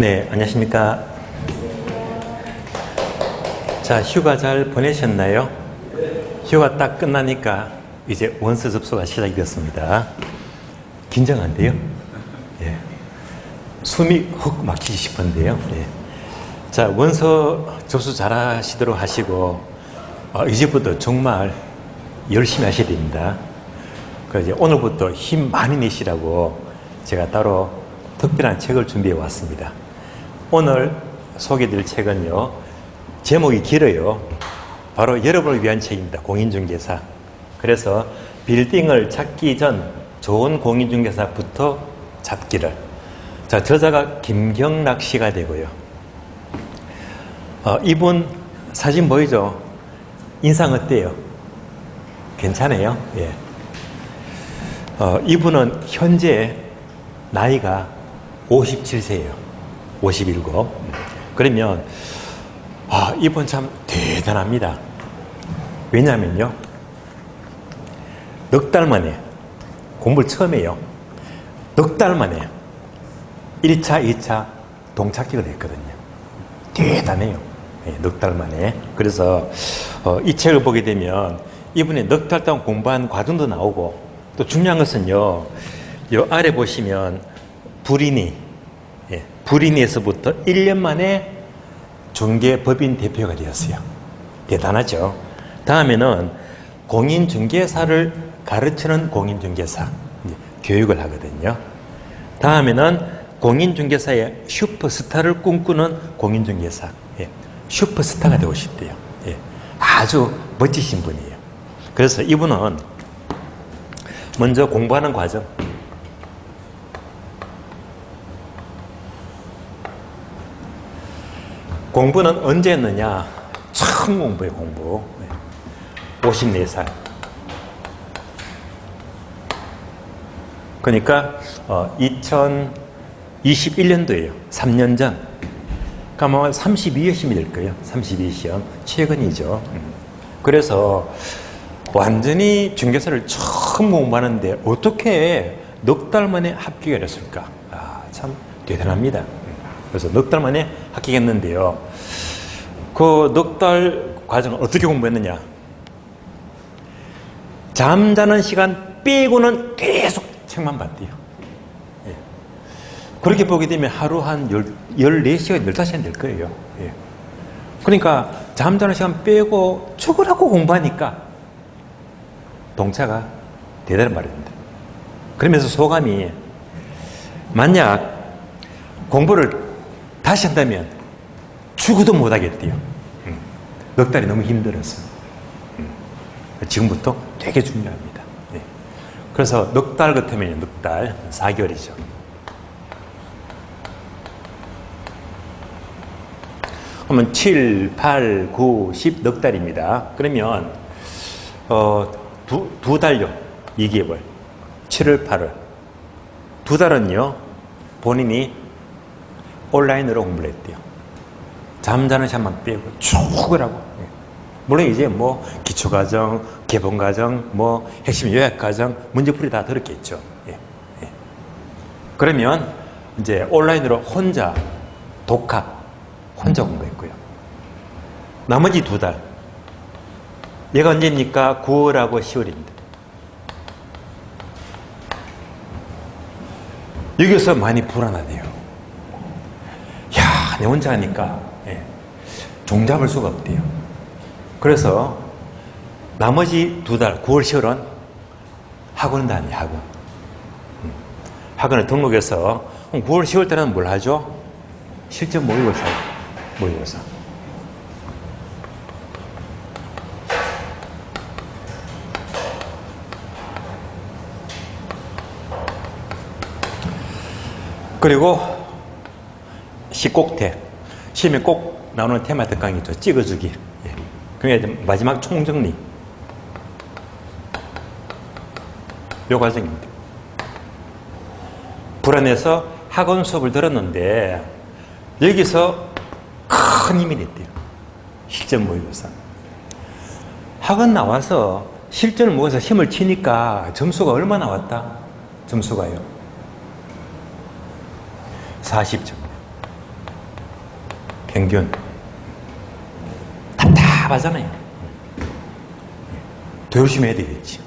네, 안녕하십니까. 자, 휴가 잘 보내셨나요? 휴가 딱 끝나니까 이제 원서 접수가 시작이 됐습니다. 긴장한데요? 예. 숨이 훅 막히기 싶은데요. 예. 자, 원서 접수 잘 하시도록 하시고, 이제부터 정말 열심히 하셔야 됩니다. 이제 오늘부터 힘 많이 내시라고 제가 따로 특별한 책을 준비해 왔습니다. 오늘 소개해드릴 책은요, 제목이 길어요. 바로 여러분을 위한 책입니다. 공인중개사. 그래서 빌딩을 찾기 전 좋은 공인중개사부터 찾기를. 자, 저자가 김경락 씨가 되고요. 이분 사진 보이죠? 인상 어때요? 괜찮아요? 예. 이분은 현재 나이가 57세예요. 57. 그러면 이분 참 대단합니다. 왜냐하면요, 넉 달 만에 공부를 처음 해요. 넉 달 만에 1차, 2차 동착지가 됐거든요. 대단해요. 네, 넉 달 만에. 그래서 이 책을 보게 되면 이분이 넉 달 동안 공부한 과정도 나오고, 또 중요한 것은요, 요 아래 보시면 불인이, 불인에서부터 1년 만에 중개법인 대표가 되었어요. 대단하죠. 다음에는 공인중개사를 가르치는 공인중개사, 교육을 하거든요. 다음에는 공인중개사의 슈퍼스타를 꿈꾸는 공인중개사, 슈퍼스타가 되고 싶대요. 아주 멋지신 분이에요. 그래서 이분은 먼저 공부하는 과정, 공부는 언제 했느냐? 처음 공부해요, 공부. 54살. 그러니까 2021년도예요. 3년 전. 그러니까 아마 32시험이 될 거예요. 32시험. 최근이죠. 그래서 완전히 중개사를 처음 공부하는데 어떻게 넉 달 만에 합격을 했을까? 참 대단합니다. 그래서 넉 달 만에 합격했는데요. 그 넉 달 과정을 어떻게 공부했느냐? 잠자는 시간 빼고는 계속 책만 봤대요. 그렇게 보게 되면 하루 한 14시간, 15시간 될 거예요. 그러니까 잠자는 시간 빼고 죽으라고 공부하니까 동차가 대단한 말입니다. 그러면서 소감이, 만약 공부를 다시 한다면 죽어도 못하겠대요. 넉 달이 너무 힘들어서. 지금부터 되게 중요합니다. 그래서 넉 달 같으면 넉 달, 4개월이죠. 그러면 7, 8, 9, 10 넉 달입니다. 그러면 두 달요. 2개월. 7월, 8월. 두 달은요, 본인이 온라인으로 공부를 했대요. 잠자는 시간만 빼고 죽으라고. 물론 이제 뭐 기초과정, 개본과정, 뭐 핵심 요약과정, 문제풀이 다 들었겠죠. 그러면 이제 온라인으로 혼자 독학, 혼자 공부했고요. 나머지 두 달. 얘가 언제입니까? 9월하고 10월입니다. 여기서 많이 불안하대요. 내 혼자 하니까 종잡을 수가 없대요. 그래서 나머지 두 달, 9월, 10월은 학원 다녀요, 학원. 학원에 등록해서 9월, 10월 때는 뭘 하죠? 실전 모의고사. 그리고 시꼭대. 시험에 꼭 나오는 테마 특강이 있죠. 찍어주기. 그게 마지막 총정리. 요 과정입니다. 불안해서 학원 수업을 들었는데 여기서 큰 힘이 됐대요. 실전 모의고사. 학원 나와서 실전을 모아서 시험을 치니까 점수가 얼마 나왔다? 점수가요. 40점. 평균. 답답하잖아요. 더 열심히 해야 되겠지.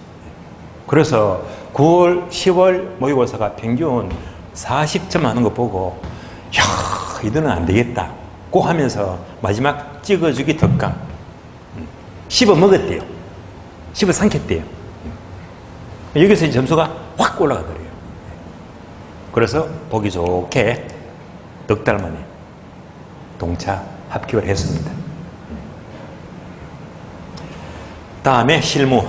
그래서 9월, 10월 모의고사가 평균 40점 하는 거 보고, 야, 이들은 안 되겠다. 꼭 하면서 마지막 찍어주기 덕강. 씹어 먹었대요. 씹어 삼켰대요. 여기서 점수가 확 올라가더래요. 그래서 보기 좋게 넉 달 만에 동차 합격을 했습니다. 다음에 실무.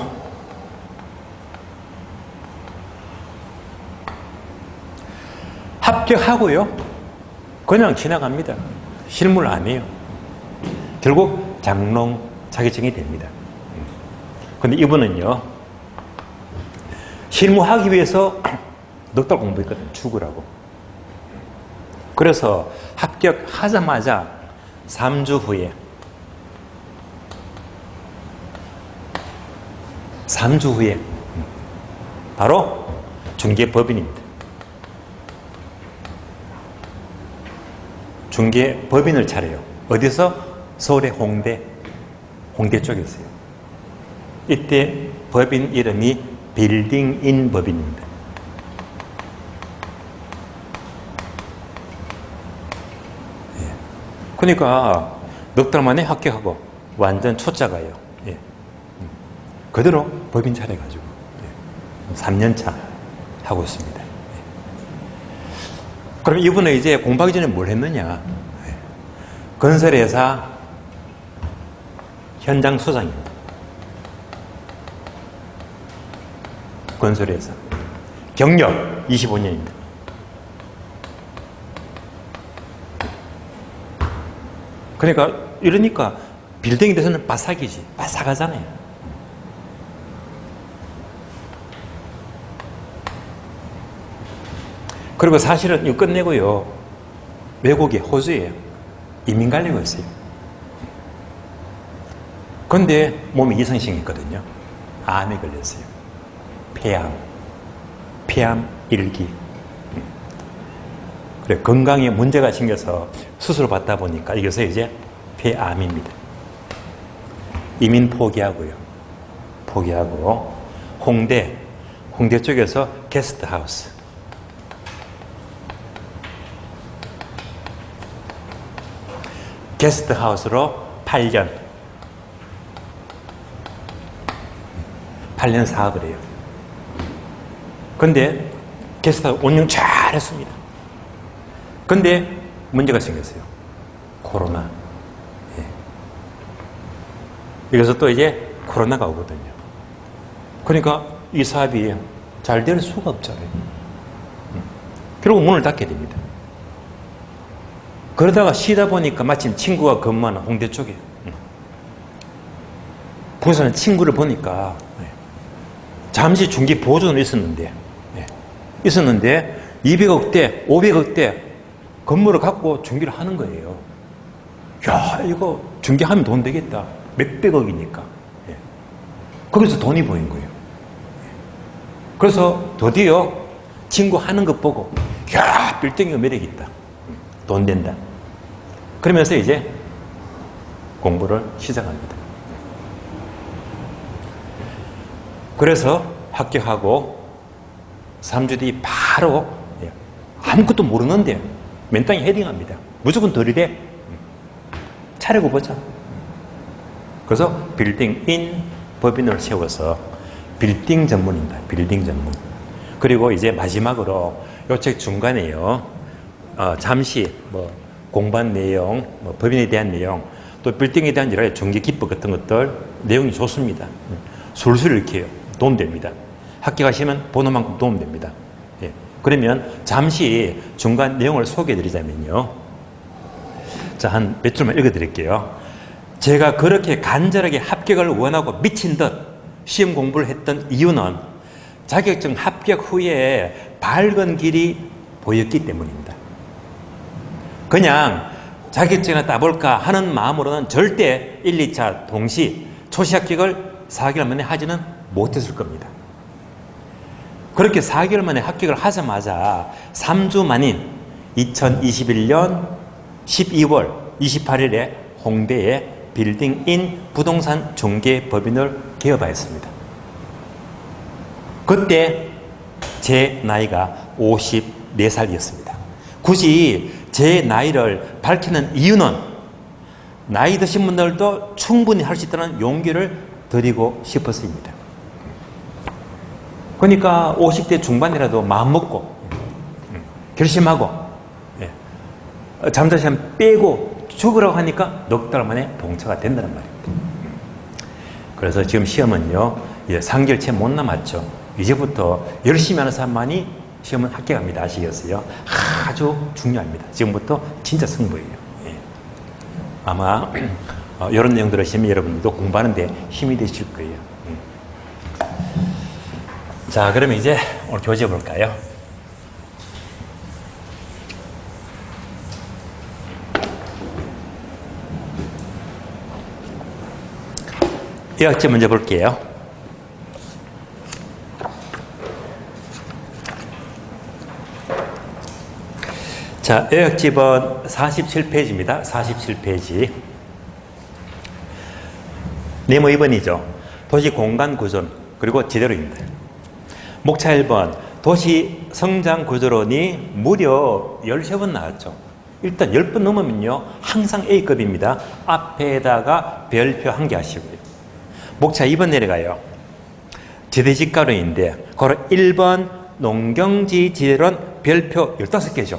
합격하고요, 그냥 지나갑니다. 실무를 안 해요. 결국 장롱 자격증이 됩니다. 근데 이분은요, 실무하기 위해서 넉 달 공부했거든요. 죽으라고. 그래서 합격하자마자 3주 후에 바로 중개법인입니다. 중개법인을 차려요. 어디서? 서울의 홍대 쪽이었어요. 이때 법인 이름이 빌딩인 법인입니다. 예. 그러니까 넉 달 만에 합격하고 완전 초짜가요. 예. 그대로 법인 차려가지고 3년차 하고 있습니다. 예. 그럼 이분은 이제 공부하기 전에 뭘 했느냐? 예. 건설회사 현장 소장입니다. 건설회사. 경력 25년입니다. 그러니까 이러니까 빌딩에 대해서는 바삭이지. 바삭하잖아요. 그리고 사실은 이거 끝내고요, 외국에 호주에 이민 가려고 했어요. 그런데 몸이 이상싱했거든요. 암에 걸렸어요. 폐암 1기. 그래, 건강에 문제가 생겨서 수술을 받다 보니까 이것은 이제 폐암입니다. 이민 포기하고 홍대 쪽에서 게스트하우스. 게스트하우스로 8년 사업을 해요. 근데 게스트하우스 운영 잘했습니다. 근데 문제가 생겼어요. 코로나. 예. 여기서 또 이제 코로나가 오거든요. 그러니까 이 사업이 잘 될 수가 없잖아요. 결국 문을 닫게 됩니다. 그러다가 쉬다 보니까 마침 친구가 근무하는 홍대 쪽에, 거기서는 친구를 보니까 잠시 중기 보조는 있었는데 200억대, 500억대 건물을 갖고 중기를 하는 거예요. 야, 이거 중개하면 돈 되겠다. 몇백억이니까. 거기서 돈이 보인 거예요. 그래서 드디어 친구 하는 것 보고, 야, 빌딩이 매력 있다. 돈 된다. 그러면서 이제 공부를 시작합니다. 그래서 합격하고 3주 뒤 바로 아무것도 모르는데 맨땅에 헤딩합니다. 무조건 들이대. 차리고 보자. 그래서 빌딩인 법인을 세워서 빌딩 전문입니다. 빌딩 전문. 그리고 이제 마지막으로 요 책 중간에요, 잠시 공부한 내용, 법인에 대한 내용, 또 빌딩에 대한 여러 가지 중개 기법 같은 것들 내용이 좋습니다. 술술 읽혀요. 도움됩니다. 합격하시면 번호만큼 도움됩니다. 예. 그러면 잠시 중간 내용을 소개해드리자면요. 자, 한 몇 줄만 읽어드릴게요. 제가 그렇게 간절하게 합격을 원하고 미친 듯 시험 공부를 했던 이유는 자격증 합격 후에 밝은 길이 보였기 때문입니다. 그냥 자격증을 따볼까 하는 마음으로는 절대 1, 2차 동시 초시 합격을 4개월 만에 하지는 못했을 겁니다. 그렇게 4개월 만에 합격을 하자마자 3주 만인 2021년 12월 28일에 홍대에 빌딩인 부동산 중개법인을 개업하였습니다. 그때 제 나이가 54살이었습니다. 굳이 제 나이를 밝히는 이유는 나이 드신 분들도 충분히 할 수 있다는 용기를 드리고 싶었습니다. 그러니까 50대 중반이라도 마음먹고 결심하고 잠자시간 빼고 죽으라고 하니까 넉 달 만에 동차가 된다는 말입니다. 그래서 지금 시험은요 3개월 채 못 남았죠. 이제부터 열심히 하는 사람만이 시험은 합격합니다. 아시겠어요? 아주 중요합니다. 지금부터 진짜 승부예요. 아마 이런 내용 들으시면 여러분들도 공부하는데 힘이 되실 거예요. 자, 그러면 이제 오늘 교재 볼까요? 의학제 먼저 볼게요. 자, 의학집은 47페이지입니다. 47페이지. 네모 2번이죠. 도시 공간 구조론, 그리고 지대로입니다. 목차 1번, 도시 성장 구조론이 무려 13번 나왔죠. 일단 10번 넘으면요, 항상 A급입니다. 앞에다가 별표 1개 하시고요. 목차 2번 내려가요. 지대지가론인데, 바로 1번 농경지 지대론 별표 15개죠.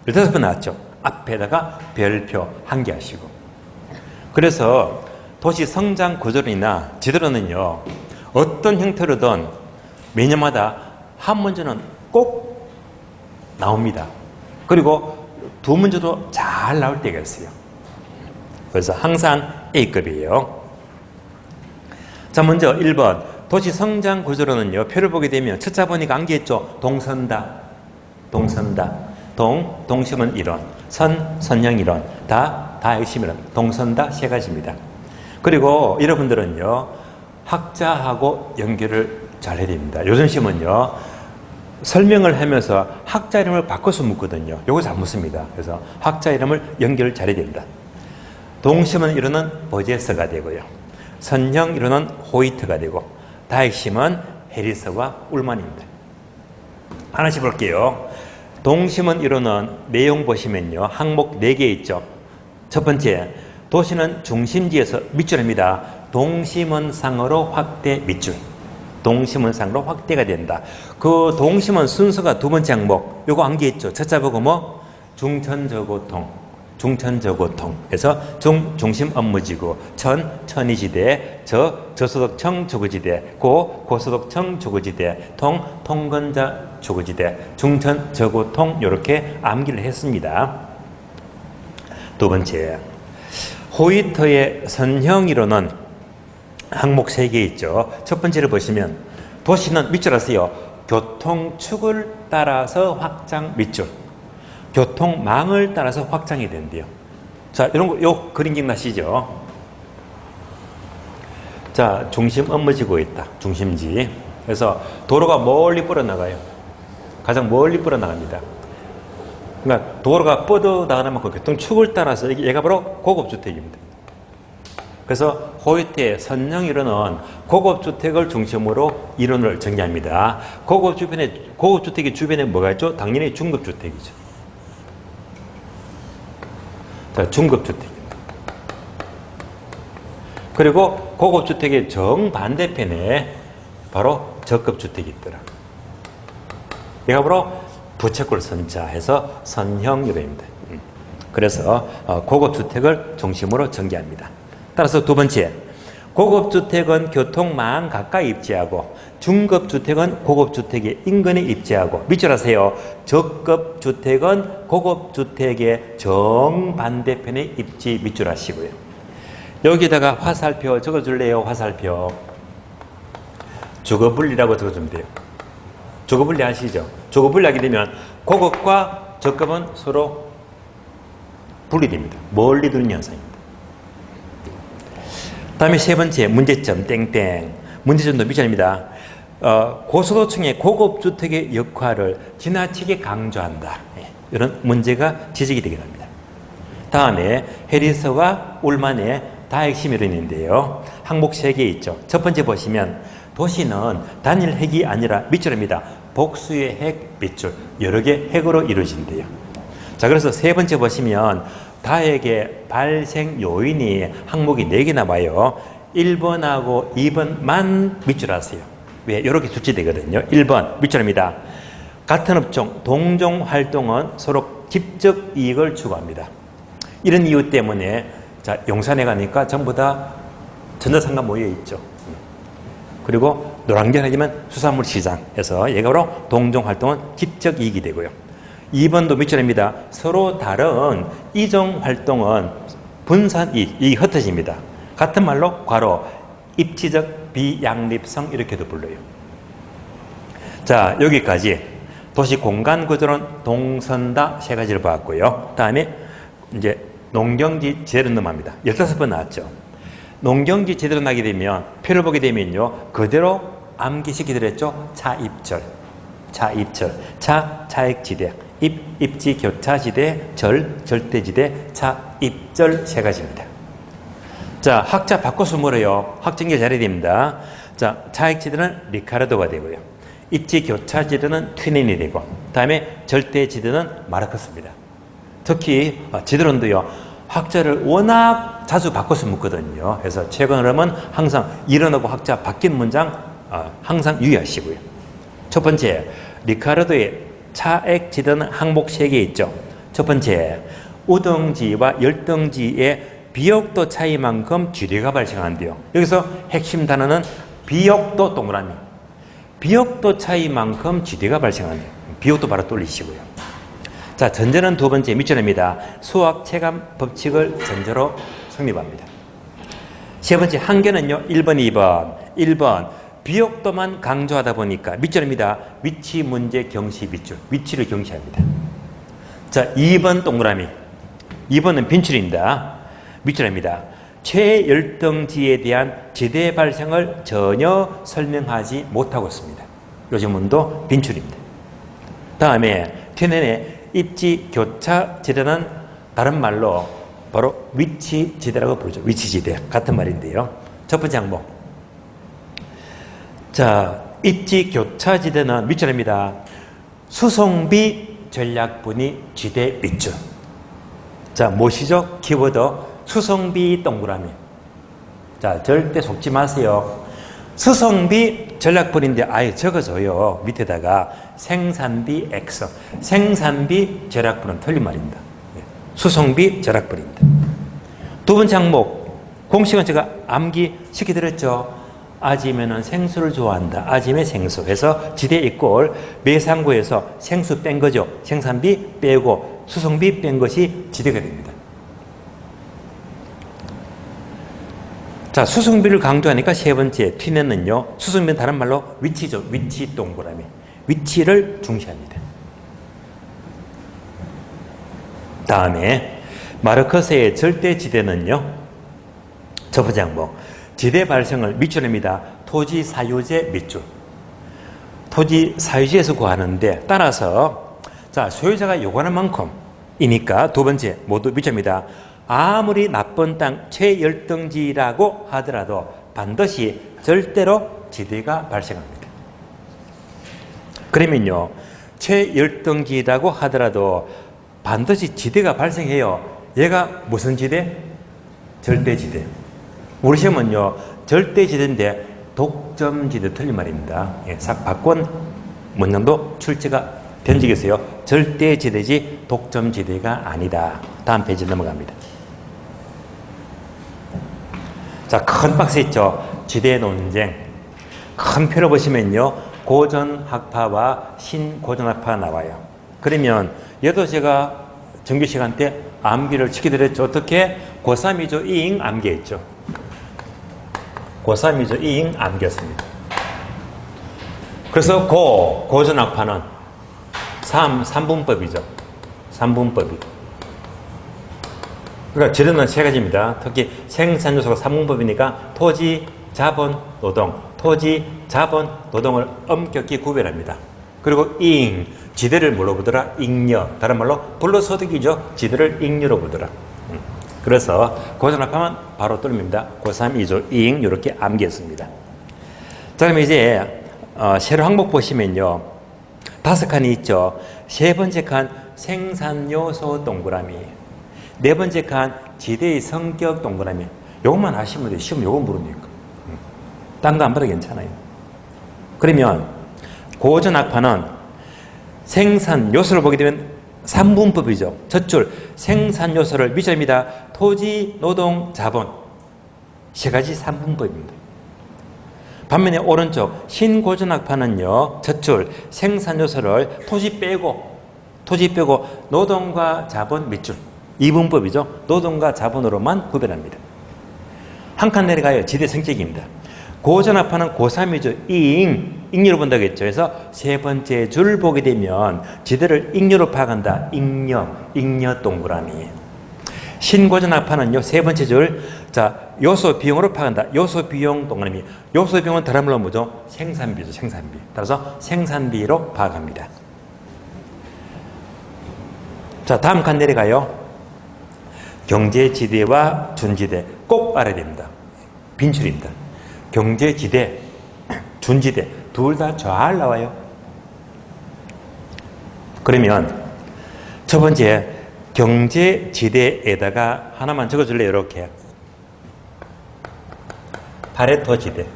15번 나왔죠. 앞에다가 별표 1개 하시고. 그래서 도시 성장 구조론이나 지대론은요, 어떤 형태로든 매년마다 한 문제는 꼭 나옵니다. 그리고 두 문제도 잘 나올 때가 있어요. 그래서 항상 A급이에요. 자, 먼저 1번. 도시 성장 구조론은요, 표를 보게 되면 첫자 보니까 암기했죠. 동선다. 동심은 이론, 선형 이론, 다 핵심 이론, 동선다 세 가지입니다. 그리고 여러분들은요, 학자하고 연결을 잘 해야 됩니다. 요즘 시험은요, 설명을 하면서 학자 이름을 바꿔서 묻거든요. 요거 잘 묻습니다. 그래서 학자 이름을 연결을 잘해야 됩니다. 동심은 이론은 버제스가 되고요. 선형 이론은 호이트가 되고, 다 핵심은 해리스와 울만입니다. 하나씩 볼게요. 동심은 이론은 내용 보시면요, 항목 4개 있죠. 첫 번째, 도시는 중심지에서 밑줄입니다. 동심원상으로 확대 밑줄. 동심원상으로 확대가 된다. 그 동심원 순서가 두 번째 항목. 요거 암기했죠. 첫자 보고 뭐? 중천저고통. 그래서 중심 업무지구, 천이지대, 저소득층 주거지대, 고소득층 주거지대, 통근자 주거지대, 중천저고통 이렇게 암기를 했습니다. 두 번째, 호이트의 선형이론은 항목 3개 있죠. 첫 번째를 보시면 도시는 밑줄 아세요. 교통축을 따라서 확장 밑줄. 교통망을 따라서 확장이 된대요. 자, 이런 거, 요 그림 기억나시죠? 자, 중심 업무지구에 있다. 중심지. 그래서 도로가 멀리 뻗어나가요. 가장 멀리 뻗어나갑니다. 그러니까 도로가 뻗어나가는 만큼 교통축을 따라서 얘가 바로 고급주택입니다. 그래서 호이트의 선형 이론은 고급주택을 중심으로 이론을 정리합니다. 고급주택의 주변에 뭐가 있죠? 당연히 중급주택이죠. 자, 중급주택입니다. 그리고 고급주택의 정반대편에 바로 저급주택이 있더라. 얘가 바로 부채꼴 선자해서 선형 이론입니다. 그래서 고급주택을 중심으로 전개합니다. 따라서 두 번째, 고급주택은 교통망 가까이 입지하고 중급주택은 고급주택의 인근에 입지하고 밑줄 하세요. 저급주택은 고급주택의 정반대편에 입지 밑줄 하시고요. 여기다가 화살표 적어줄래요? 화살표. 주거분리라고 적어주면 돼요. 주거분리 아시죠? 주거분리하게 되면 고급과 저급은 서로 분리됩니다. 멀리 두는 현상입니다. 다음에 세 번째, 문제점 땡땡. 문제점도 밑줄입니다. 고소득층의 고급주택의 역할을 지나치게 강조한다. 이런 문제가 지적이 되게 됩니다. 다음에 해리스와 울만의 다핵심 이론인데요. 항목 3개 있죠. 첫 번째 보시면 도시는 단일 핵이 아니라 밑줄입니다. 복수의 핵, 밑줄. 여러 개 핵으로 이루어진대요. 자, 그래서 세 번째 보시면 다핵의 발생 요인이 항목이 4개 나와요. 1번하고 2번만 밑줄하세요. 왜? 이렇게 출제되거든요. 1번 밑줄입니다. 같은 업종, 동종 활동은 서로 직접 이익을 추구합니다. 이런 이유 때문에 자, 용산에 가니까 전부 다 전자상가 모여 있죠. 그리고 노량진하지만 수산물 시장에서 얘가 바로 동종 활동은 직접 이익이 되고요. 2번도 밑줄입니다. 서로 다른 이종 활동은 분산 이익이 흩어집니다. 같은 말로 괄호 입지적 비양립성 이렇게도 불러요. 자, 여기까지 도시 공간 구조는 동선다 3가지를 봤고요. 다음에 이제 농경지 지대로 넘어갑니다. 15번 나왔죠. 농경지 지대로 나게 되면 표를 보게 되면요. 그대로 암기시키기로 했죠. 차입절. 차입절. 차, 차액지대. 입, 입지, 교차지대. 절, 절대지대. 차, 입절 3가지입니다. 자, 학자 바꿔서 물어요. 확정기 잘해야 됩니다. 자, 차액지대는 리카르도가 되고요. 입지, 교차지대는 튜넨이 되고, 다음에 절대지대는 마르크스입니다. 특히 지도론도요. 학자를 워낙 자주 바꿔서 묻거든요. 그래서 최근 흐름은 항상 이론하고 학자 바뀐 문장 항상 유의하시고요. 첫 번째, 리카르도의 차액지대는 항목 3개 있죠. 첫 번째, 우등지와 열등지의 비역도 차이만큼 지대가 발생한대요. 여기서 핵심 단어는 비역도 동그라미. 비역도 차이만큼 지대가 발생한대요. 비역도 바로 돌리시고요. 자, 전제는 2번째 밑줄입니다. 수학 체감 법칙을 전제로 성립합니다. 3번째 한계는요. 1번, 2번. 1번 비역도만 강조하다 보니까 밑줄입니다. 위치 문제 경시 밑줄. 위치를 경시합니다. 자, 2번 동그라미. 2번은 빈출입니다. 밑줄입니다. 최열등지에 대한 지대 발생을 전혀 설명하지 못하고 있습니다. 요즘은도 빈출입니다. 다음에 튜넨의 입지 교차 지대는 다른 말로 바로 위치 지대라고 부르죠. 위치 지대 같은 말인데요. 첫 번째 항목. 자, 입지 교차 지대는 밑줄입니다. 수송비 전략분이 지대 밑줄. 자, 무엇이죠? 키워드 수송비 동그라미. 자, 절대 속지 마세요. 수송비 전략분인데 아예 적어줘요. 밑에다가 생산비 X. 생산비 절약분은 틀린 말입니다. 수송비 절약분입니다. 2번째 항목. 공식은 제가 암기 시켜드렸죠. 아지매는 생수를 좋아한다. 아지매 생수. 해서 지대 이꼴 매상구에서 생수 뺀 거죠. 생산비 빼고 수송비 뺀 것이 지대가 됩니다. 자, 수송비를 강조하니까 3번째 튜넨은요. 수송비는 다른 말로 위치죠. 위치 동그라미. 위치를 중시합니다. 다음에 마르크스의 절대지대는요. 첫 번째 항목. 지대 발생을 밑줄입니다. 토지 사유제 밑줄. 토지 사유지에서 구하는데 따라서 자, 소유자가 요구하는 만큼이니까 2번째 모두 밑줄입니다. 아무리 나쁜 땅 최열등지라고 하더라도 반드시 절대로 지대가 발생합니다. 그러면요. 최열등지라고 하더라도 반드시 지대가 발생해요. 얘가 무슨 지대? 절대지대. 우리 시험은요. 절대지대인데 독점지대 틀린 말입니다. 예, 싹 바꾼 문장도 출제가 된 적이 있어요. 절대지대지 독점지대가 아니다. 다음 페이지 넘어갑니다. 자, 큰 박스 있죠. 지대 논쟁. 큰 표로 보시면요. 고전학파와 신고전학파 나와요. 그러면 얘도 제가 정규 시간 때 암기를 시켜드렸죠. 어떻게? 고3, 2조 2잉 암기했죠. 고3, 2조 2잉 암기했습니다. 그래서 고전학파는 3분법이죠. 3분법이. 그러니까 지대는 3가지입니다. 특히 생산요소가 3분법이니까 토지, 자본, 노동. 토지, 자본, 노동을 엄격히 구별합니다. 그리고 잉, 지대를 뭘로 보더라? 잉여. 다른 말로 불로소득이죠. 지대를 잉여로 보더라. 그래서 고전합하면 바로 뚫립니다. 고3, 2조, 잉 이렇게 암기했습니다. 자, 그럼 이제 세로 항목 보시면요. 5칸이 있죠. 세 번째 칸 생산요소 동그라미, 네 번째 칸 지대의 성격 동그라미. 요것만 하시면 돼요. 시험 요거 물으니까. 딴 거 안 봐도 괜찮아요. 그러면 고전학파는 생산 요소를 보게 되면 3분법이죠. 첫 줄 생산 요소를 밑줄입니다. 토지, 노동, 자본. 세 가지 3분법입니다. 반면에 오른쪽 신고전학파는요. 첫 줄 생산 요소를 토지 빼고 노동과 자본 밑줄. 2분법이죠. 노동과 자본으로만 구별합니다. 한 칸 내려가요. 지대 성격입니다. 고전합파는 고3이죠. 잉여로 본다고 했죠. 그래서 세 번째 줄 보게 되면 지대를 잉여로 파악한다. 잉여 동그라미. 신고전합파는요. 세 번째 줄, 자, 요소 비용으로 파악한다. 요소 비용 동그라미. 요소 비용은 다른 말로 뭐죠? 생산비죠. 생산비. 따라서 생산비로 파악합니다. 자, 다음 칸 내려가요. 경제지대와 준지대 꼭 알아야 됩니다. 빈출입니다. 경제지대, 준지대 둘 다 잘 나와요. 그러면 첫 번째 경제지대에다가 하나만 적어줄래요? 이렇게 파레토 지대.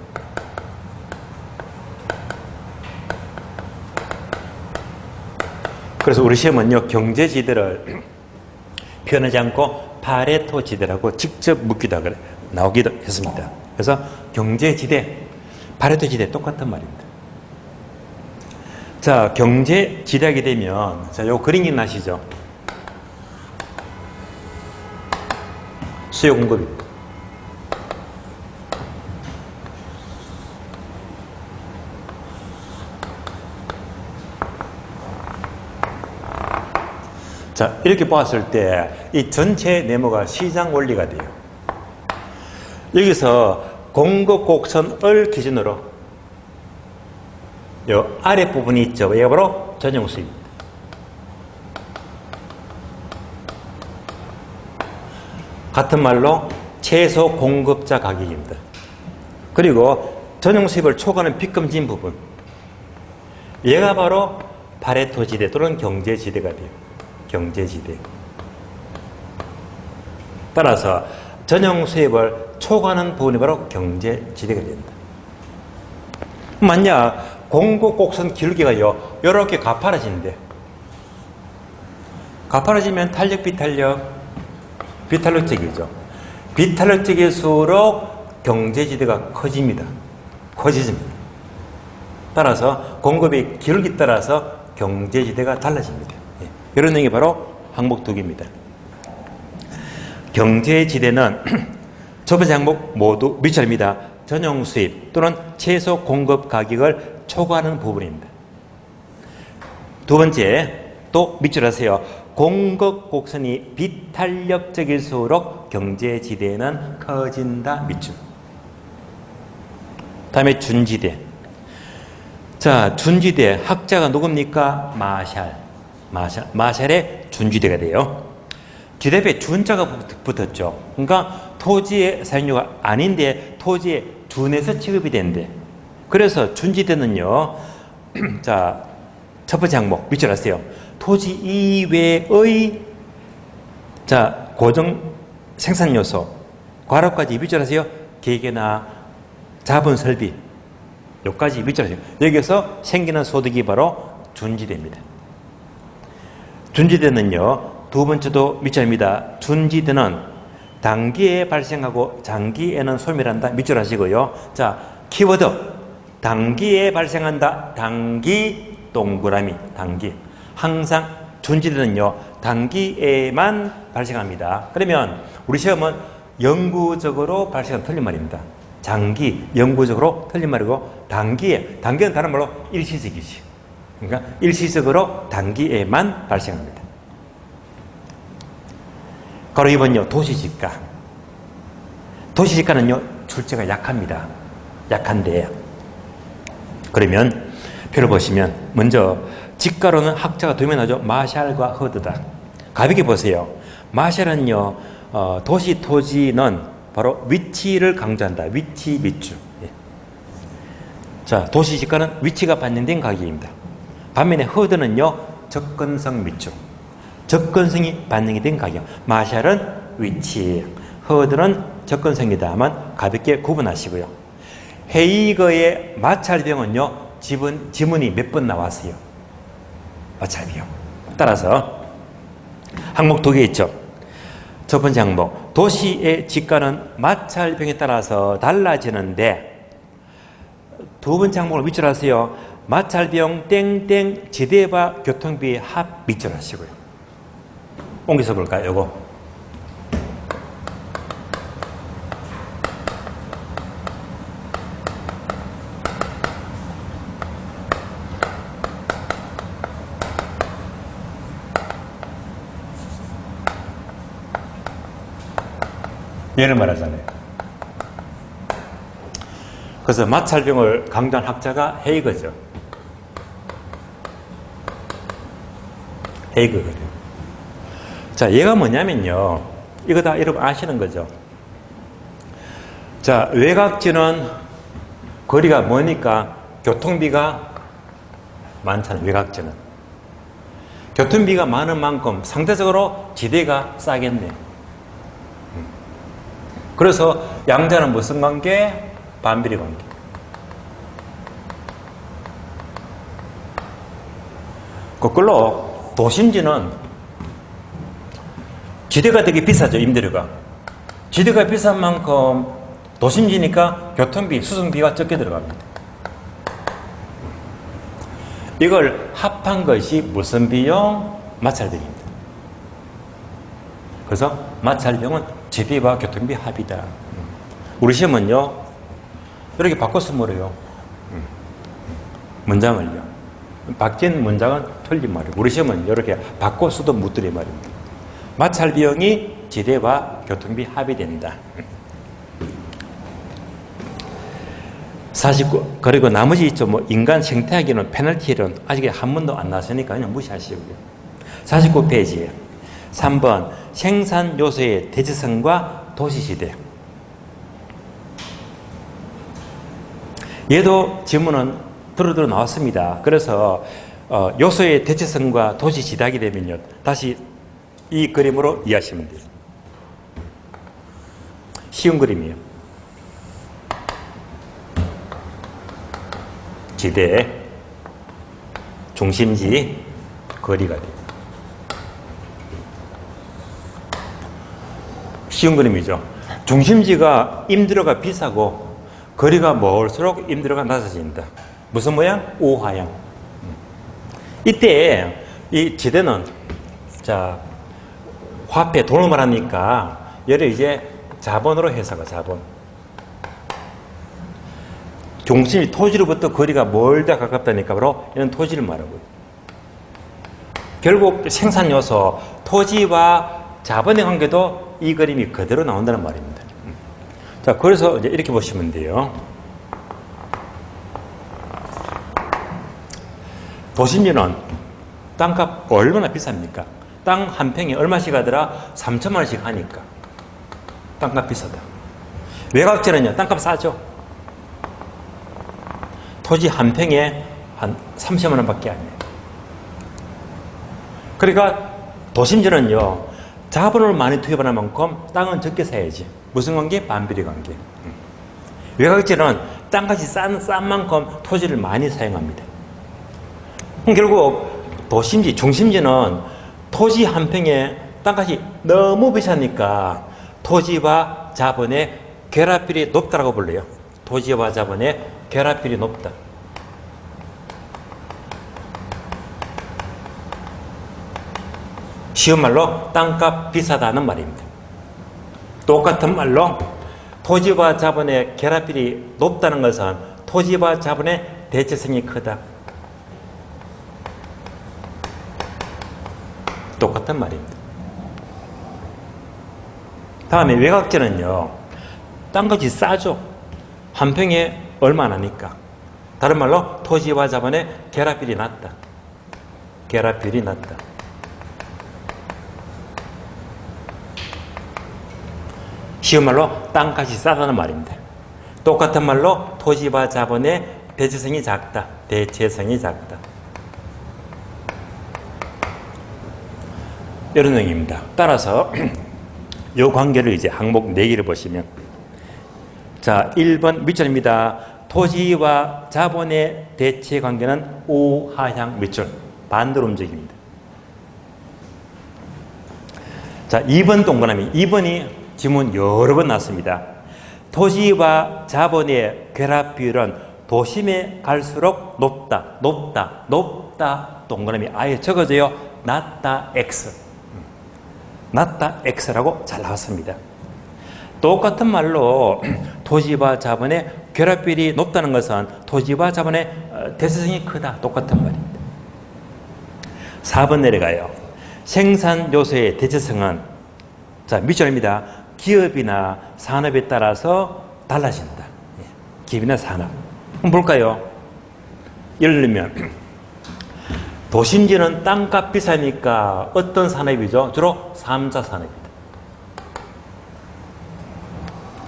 그래서 우리 시험은요 경제지대를 표현하지 않고 파레토 지대라고 직접 묻기도 하고 나오기도 했습니다. 그래서 경제지대, 파레토 지대 똑같은 말입니다. 자, 경제지대하게 되면 자, 요 그림이 나시죠? 수요 공급입니다. 자, 이렇게 보았을 때 이 전체 네모가 시장 원리가 돼요. 여기서 공급 곡선을 기준으로 요 아랫부분이 있죠. 이게 바로 전용 수입입니다. 같은 말로 최소 공급자 가격입니다. 그리고 전용 수입을 초과하는 빗금진 부분, 얘가 바로 파레토 지대 또는 경제지대가 돼요. 경제지대. 따라서 전용 수입을 초과하는 부분이 바로 경제지대가 됩니다. 만약 공급 곡선 기울기가요 이렇게 가파라지는데, 가파라지면 탄력 비탄력적이죠. 비탄력적일수록 경제지대가 커집니다. 따라서 공급의 기울기 따라서 경제지대가 달라집니다. 이런 내용이 바로 항목 2개입니다. 경제지대는 첫 번째 항목 모두 밑줄입니다. 전용 수입 또는 최소 공급 가격을 초과하는 부분입니다. 두 번째 또 밑줄 하세요. 공급 곡선이 비탄력적일수록 경제지대는 커진다. 밑줄. 다음에 준지대. 자, 준지대 학자가 누굽니까? 마샬의 준지대가 돼요. 지대에 준자가 붙었죠. 그러니까 토지의 사용료가 아닌데 토지에 준해서 취급이 된대. 그래서 준지대는요. 자, 첫 번째 항목 밑줄 하세요. 토지 이외의 자, 고정 생산 요소 과로까지 밑줄 하세요. 계계나 자본 설비 여기까지 밑줄 하세요. 여기서 생기는 소득이 바로 준지대입니다. 준지대는요. 두 번째도 밑줄입니다. 준지대는 단기에 발생하고 장기에는 소멸한다. 밑줄 하시고요. 자, 키워드 단기에 발생한다. 단기 동그라미. 단기. 항상 준지대는요. 단기에만 발생합니다. 그러면 우리 시험은 영구적으로 발생한 틀린 말입니다. 장기, 영구적으로 틀린 말이고 단기에, 단기는 다른 말로 일시적이지. 그러니까 일시적으로 단기에만 발생합니다. 바로 2번요. 도시지가. 도시지가는요. 출제가 약합니다. 약한데 그러면 표를 보시면 먼저 지가로는 학자가 두 명 나오죠. 마샬과 허드다. 가볍게 보세요. 마샬은요. 도시 토지는 바로 위치를 강조한다. 위치 밑줄. 예. 자, 도시 지가는 위치가 반영된 가격입니다. 반면에 허드는요, 접근성 밑줄. 접근성이 반영이 된 가격. 마샬은 위치, 허드는 접근성이다만 가볍게 구분하시고요. 헤이거의 마찰비용은요, 지문이 몇 번 나왔어요? 마찰비용. 따라서 항목 2개 있죠. 첫 번째 항목, 도시의 지가는 마찰비용에 따라서 달라지는데, 두 번째 항목을 밑줄 하세요. 마찰비용 땡땡 지대와 교통비 합 밑줄 하시고요. 옮겨서 볼까요? 요거. 얘를 말하잖아요. 그래서 마찰비용을 강조한 학자가 헤이거죠. 헤이거 그래요. 자, 얘가 뭐냐면요. 이거 다 여러분 아시는 거죠. 자, 외곽지는 거리가 머니까 교통비가 많잖아요. 외곽지는. 교통비가 많은 만큼 상대적으로 지대가 싸겠네. 그래서 양자는 무슨 관계? 반비례 관계. 거꾸로 도심지는 지대가 되게 비싸죠. 임대료가. 지대가 비싼 만큼 도심지니까 교통비, 수송비가 적게 들어갑니다. 이걸 합한 것이 무슨 비용? 마찰비용입니다. 그래서 마찰비용은 지대와 교통비 합이다. 우리 시험은요, 이렇게 바꿔서 물어요. 문장을요. 바뀐 문장은 틀린 말이에요. 우리 시험은 이렇게 바꿔서도 묻더리 말입니다. 마찰비용이 지대와 교통비 합이 된다. 49. 그리고 나머지 있죠. 뭐 인간 생태학이론, 페널티론 아직 한 번도 안 나왔으니까 그냥 무시하시고요. 49페이지에 3번 생산 요소의 대체성과 도시시대. 얘도 질문은 두루두루 나왔습니다. 그래서 요소의 대체성과 도시시대하게 되면요, 다시 이 그림으로 이해하시면 돼요. 쉬운 그림이에요. 지대, 중심지, 거리가 돼요. 쉬운 그림이죠. 중심지가 임대료가 비싸고 거리가 멀수록 임대료가 낮아진다. 무슨 모양? 우하향. 이때 이 지대는 자 화폐 돈을 말하니까 얘를 이제 자본으로 해석하 자본. 중심이 토지로부터 거리가 멀다 가깝다니까 바로 이런 토지를 말하고요. 결국 생산 요소 토지와 자본의 관계도 이 그림이 그대로 나온다는 말입니다. 자, 그래서 이제 이렇게 보시면 돼요. 도심지는 땅값 얼마나 비쌉니까? 땅 한 평에 얼마씩 하더라? 3천만 원씩 하니까 땅값 비싸다. 외곽지는요, 땅값 싸죠. 토지 한 평에 한 30만 원밖에 안 해요. 그러니까 도심지는요, 자본을 많이 투입하는 만큼 땅은 적게 사야지. 무슨 관계? 반비례 관계. 외곽지는 땅값이 싼 만큼 토지를 많이 사용합니다. 결국 도심지, 중심지는 토지 한 평에 땅값이 너무 비싸니까 토지와 자본의 결합비율이 높다고 불러요. 토지와 자본의 결합비율이 높다. 쉬운 말로 땅값 비싸다는 말입니다. 똑같은 말로 토지와 자본의 결합비율이 높다는 것은 토지와 자본의 대체성이 크다. 똑같은 말입니다. 다음에 외곽지는요, 땅값이 싸죠. 한 평에 얼마 나니까. 다른 말로 토지와 자본의 결합비율이 낮다. 결합비율이 낮다. 쉬운 말로 땅값이 싸다는 말입니다. 똑같은 말로 토지와 자본의 대체성이 작다. 대체성이 작다. 이런 내용입니다. 따라서 이 관계를 이제 항목 4개를 보시면, 자, 1번 밑줄입니다. 토지와 자본의 대체 관계는 우하향 밑줄, 반대로 움직입니다. 자, 2번 동그라미. 2번이 지문 여러 번 나왔습니다. 토지와 자본의 결합 비율은 도심에 갈수록 높다, 높다, 높다. 동그라미 아예 적어져요. 낮다 X. 낮다 X라고 잘 나왔습니다. 똑같은 말로 토지와 자본의 결합 비율이 높다는 것은 토지와 자본의 대체성이 크다. 똑같은 말입니다. 4번 내려가요. 생산 요소의 대체성은, 자, 밑줄입니다. 기업이나 산업에 따라서 달라진다. 기업이나 산업. 한번 볼까요? 예를 들면 도심지는 땅값 비싸니까 어떤 산업이죠? 주로 3자 산업입니다.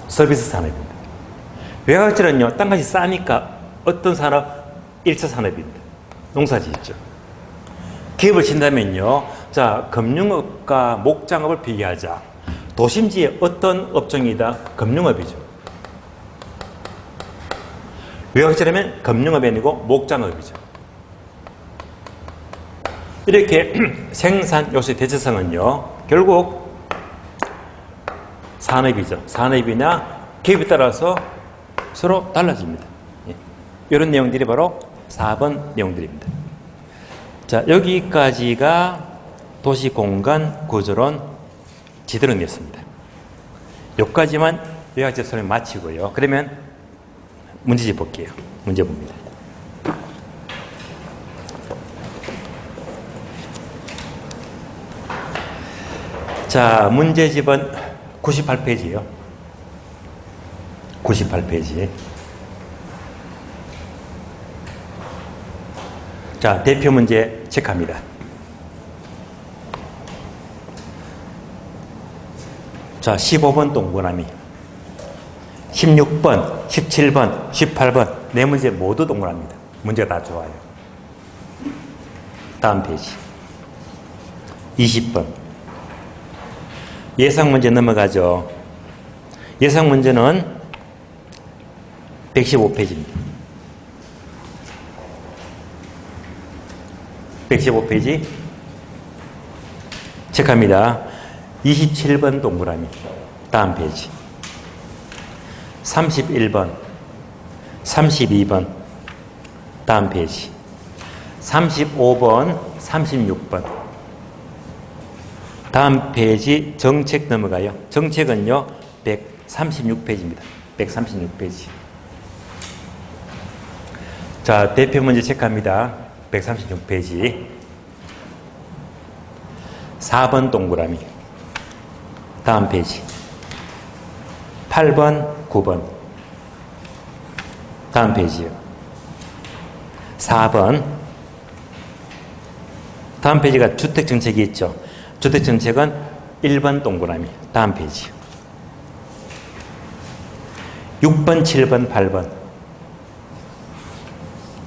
서비스 산업입니다. 외곽지는요, 땅값이 싸니까 어떤 산업? 1차 산업입니다. 농사짓죠. 기업을 친다면요, 자, 금융업과 목장업을 비교하자. 도심지의 어떤 업종이다? 금융업이죠. 외곽지라면 금융업이 아니고 목장업이죠. 이렇게 생산 요소의 대체성은요, 결국 산업이죠. 산업이나 기업에 따라서 서로 달라집니다. 이런 내용들이 바로 4번 내용들입니다. 자, 여기까지가 도시공간 구조론 지도론이었습니다. 여기까지만 요약적 설명 마치고요. 그러면 문제집 볼게요. 문제 봅니다. 자, 문제집은 98페이지예요. 98페이지. 자, 대표 문제 체크합니다. 자, 15번 동그라미, 16번, 17번, 18번 네 문제 모두 동그라미입니다. 문제가 다 좋아요. 다음 페이지 20번 예상 문제 넘어가죠. 예상 문제는 115페이지입니다. 115페이지 체크합니다. 27번 동그라미 다음 페이지 31번 32번 다음 페이지 35번 36번 다음 페이지 정책 넘어가요. 정책은요 136페이지입니다. 136페이지. 자, 대표 문제 체크합니다. 136페이지 4번 동그라미 다음 페이지 8번 9번 다음 페이지요. 4번 다음 페이지가 주택정책이 있죠. 주택정책은 1번 동그라미 다음 페이지 6번 7번 8번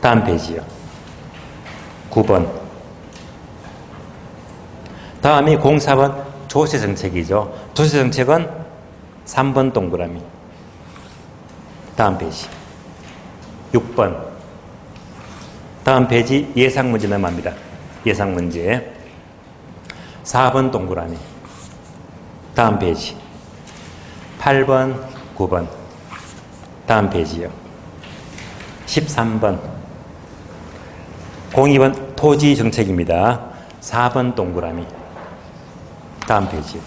다음 페이지요. 9번 다음이 04번 조세정책이죠. 조세정책은 3번 동그라미 다음 페이지 6번 다음 페이지 예상문제 넘어갑니다. 예상문제 4번 동그라미 다음 페이지 8번 9번 다음 페이지요. 13번 02번 토지정책입니다. 4번 동그라미 다음 페이지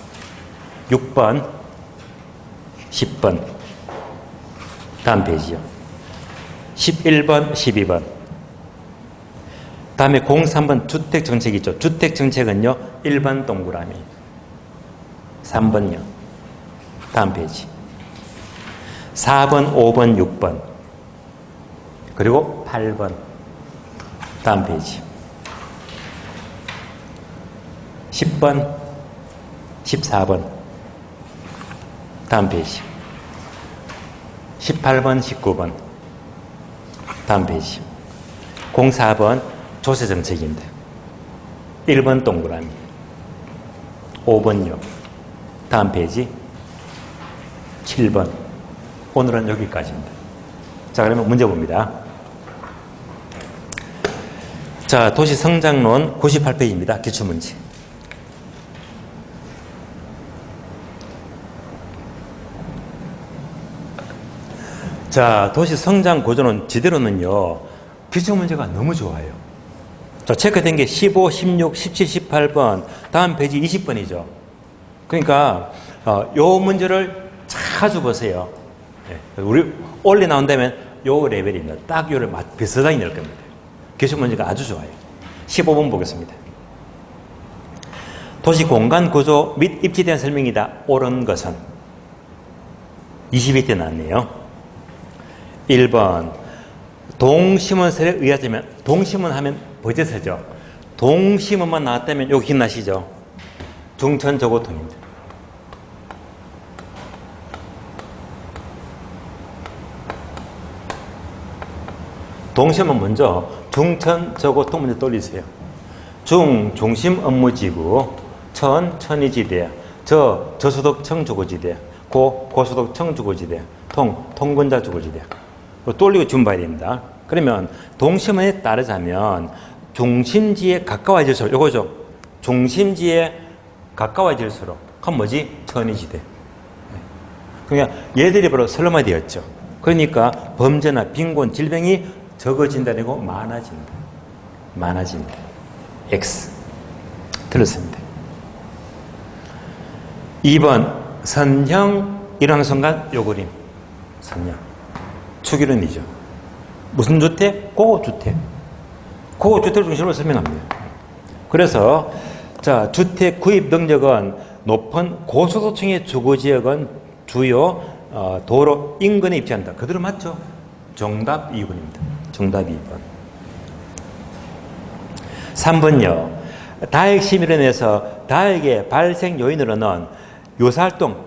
6번 10번 다음 페이지요. 11번 12번 다음에 03번 주택정책이 있죠. 주택정책은요 1번 동그라미 3번요 다음 페이지 4번 5번 6번 그리고 8번 다음 페이지 10번 14번 다음 페이지. 18번, 19번. 다음 페이지. 04번 조세정책입니다. 1번 동그라미. 5번요. 다음 페이지. 7번. 오늘은 여기까지입니다. 자, 그러면 문제 봅니다. 자, 도시성장론 98페이지입니다. 기출문제. 자, 도시성장 구조는 지대로는요, 기출문제가 너무 좋아요. 자, 체크된 게 15, 16, 17, 18번, 다음 페이지 20번이죠. 그러니까, 요 문제를 자주 보세요. 네, 우리 원래 나온다면 요 레벨입니다. 딱 요를 비슷하게 낼 겁니다. 기출 문제가 아주 좋아요. 15번 보겠습니다. 도시 공간 구조 및 입지에 대한 설명이다. 옳은 것은 22대 나왔네요. 1번 동심원설에 의하자면, 동심원 하면 버제서죠. 동심원만 나왔다면 여기 기억나시죠? 중천저고통입니다. 동심원 먼저 중천저고통 먼저 떠올리세요. 중심 업무지구, 천이지대, 저수도청 주거지대, 고수도청 주거지대, 통근자 주거지대. 떠올리고 좀 봐야 됩니다. 그러면 동심원에 따르자면 중심지에 가까워질수록, 요거죠. 중심지에 가까워질수록 그건 뭐지? 천이지대. 그러니까 얘들이 바로 설렁화되었죠. 그러니까 범죄나 빈곤, 질병이 적어진다고 많아진다. X. 틀렸습니다. 2번 선형 일왕순간 요 그림. 선형. 추기론이죠. 무슨 주택? 고주택. 고주택 중심으로 설명합니다. 그래서 자, 주택 구입 능력은 높은 고소득층의 주거지역은 주요 도로 인근에 입지한다. 그대로 맞죠? 정답 2번입니다. 정답 2번. 3번요. 다액 심의론에서 다액의 발생 요인으로는 요사활동,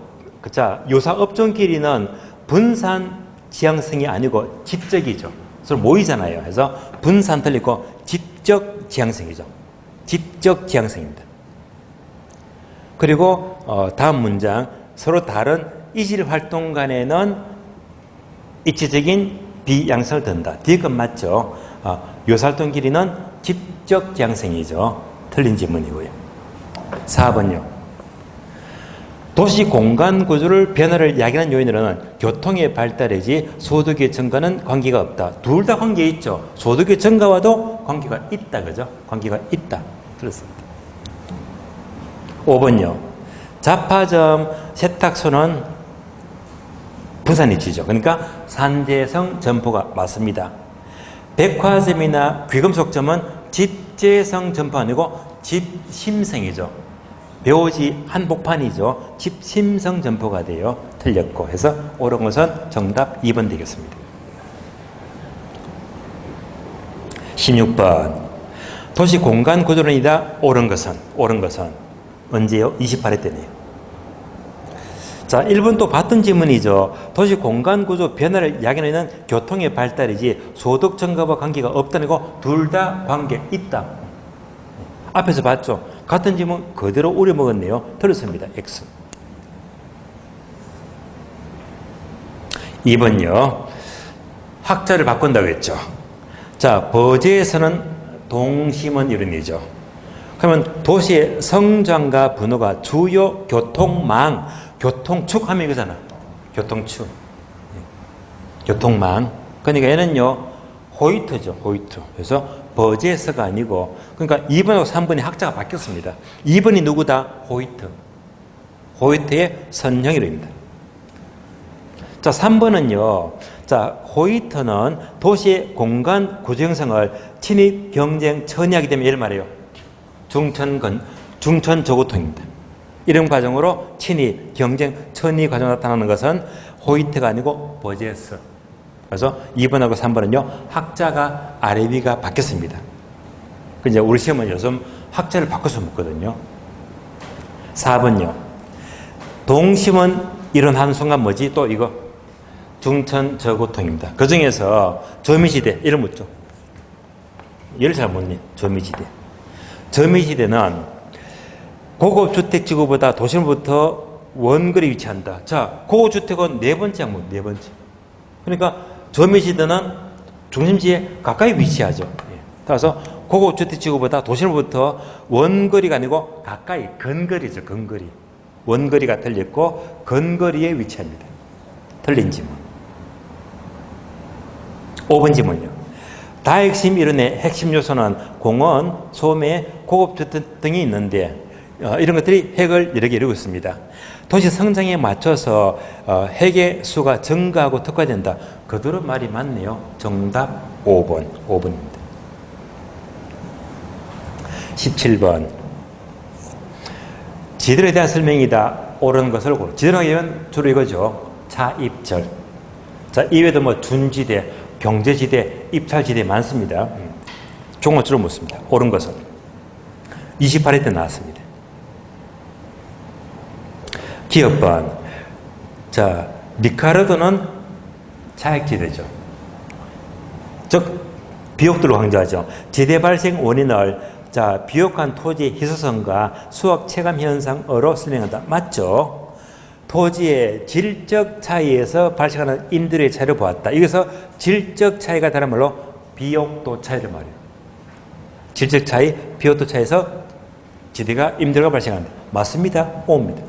요사업종끼리는 분산 지향성이 아니고 집적이죠. 서로 모이잖아요. 그래서 분산 틀리고 집적 지향성이죠. 집적 지향성입니다. 그리고 다음 문장, 서로 다른 이질 활동 간에는 입지적인 비양성을 든다. 뒤에 건 맞죠? 요사활동 길이는 집적 지향성이죠. 틀린 질문이고요. 4번요. 도시 공간 구조를 변화를 야기하는 요인으로는 교통의 발달이지 소득의 증가는 관계가 없다. 둘 다 관계 있죠. 소득의 증가와도 관계가 있다. 그죠? 관계가 있다. 들었습니다. 5번요. 잡화점 세탁소는 부산 위치죠. 그러니까 산재성 점포가 맞습니다. 백화점이나 귀금속점은 집재성 점포 아니고 집심성이죠. 묘지 한복판이죠. 집심성 점포가 돼요. 틀렸고 해서 옳은 것은 정답 2번 되겠습니다. 16번 도시 공간 구조론이다. 옳은 것은 언제요? 28회 때네요. 자, 1번 또 봤던 질문이죠. 도시 공간 구조 변화를 야기하는 교통의 발달이지 소득 증가와 관계가 없다는 거 둘 다 관계 있다. 앞에서 봤죠. 같은 질문 그대로 우려먹었네요. 틀렸습니다. X. 2번요. 학자를 바꾼다고 했죠. 자, 버제에서는 동심원 이론이죠. 그러면 도시의 성장과 분화가 주요 교통망, 교통축 하면 이거잖아. 교통축. 교통망. 그러니까 얘는요, 호이트죠. 호이트. 그래서 버제스가 아니고, 그러니까 2번하고 3번이 학자가 바뀌었습니다. 2번이 누구다? 호이트. 호이트의 선형이론입니다. 자, 3번은요. 자, 호이트는 도시의 공간 구조 형성을 친입 경쟁 천이하게 되면 얘를 말해요. 중천 저고통입니다. 이런 과정으로 친입 경쟁 천이 과정으로 나타나는 것은 호이트가 아니고 버제스. 그래서 2번하고 3번은요, 학자가 아래비가 바뀌었습니다. 이제 우리 시험은 요즘 학자를 바꿔서 묻거든요. 4번요. 동심원 이런 한순간 뭐지? 또 이거 중천저고통입니다. 그 중에서 조미시대 이런 묻죠. 이걸 잘 못니 조미시대. 조미시대는 고급 주택지구보다 도심부터 원거리 위치한다. 자, 고급 주택은 네 번째 항목, 네 번째. 그러니까 조미시대는 중심지에 가까이 위치하죠. 따라서 고급 주택지구보다 도심부터 원거리가 아니고 가까이 근거리죠, 근거리. 원거리가 틀렸고 근거리에 위치합니다. 틀린 지문. 5번 지문요. 다핵심 이론의 핵심 요소는 공원, 소매, 고급주택 등이 있는데 이런 것들이 핵을 여러 개 이루고 있습니다. 도시 성장에 맞춰서 핵의 수가 증가하고 특화된다. 그대로 말이 맞네요. 정답 5번. 5번입니다. 17번. 지들에 대한 설명이다. 옳은 것을 고르. 지들하게 하면 주로 이거죠. 차입절. 자, 이외에도 뭐 둔지대, 경제지대, 입찰지대 많습니다. 종어주로 묻습니다. 옳은 것은 28회 때 나왔습니다. 기업번. 자, 리카르도는 차액지대죠. 즉 비옥도를 강조하죠. 지대 발생 원인을 자, 비옥한 토지의 희소성과 수학 체감 현상으로 설명한다. 맞죠? 토지의 질적 차이에서 발생하는 임대료의 차이를 보았다. 여기서 질적 차이가 다른 말로 비옥도 차이를 말해요. 질적 차이, 비옥도 차이에서 지대가 임대료가 발생한다. 맞습니다. O입니다.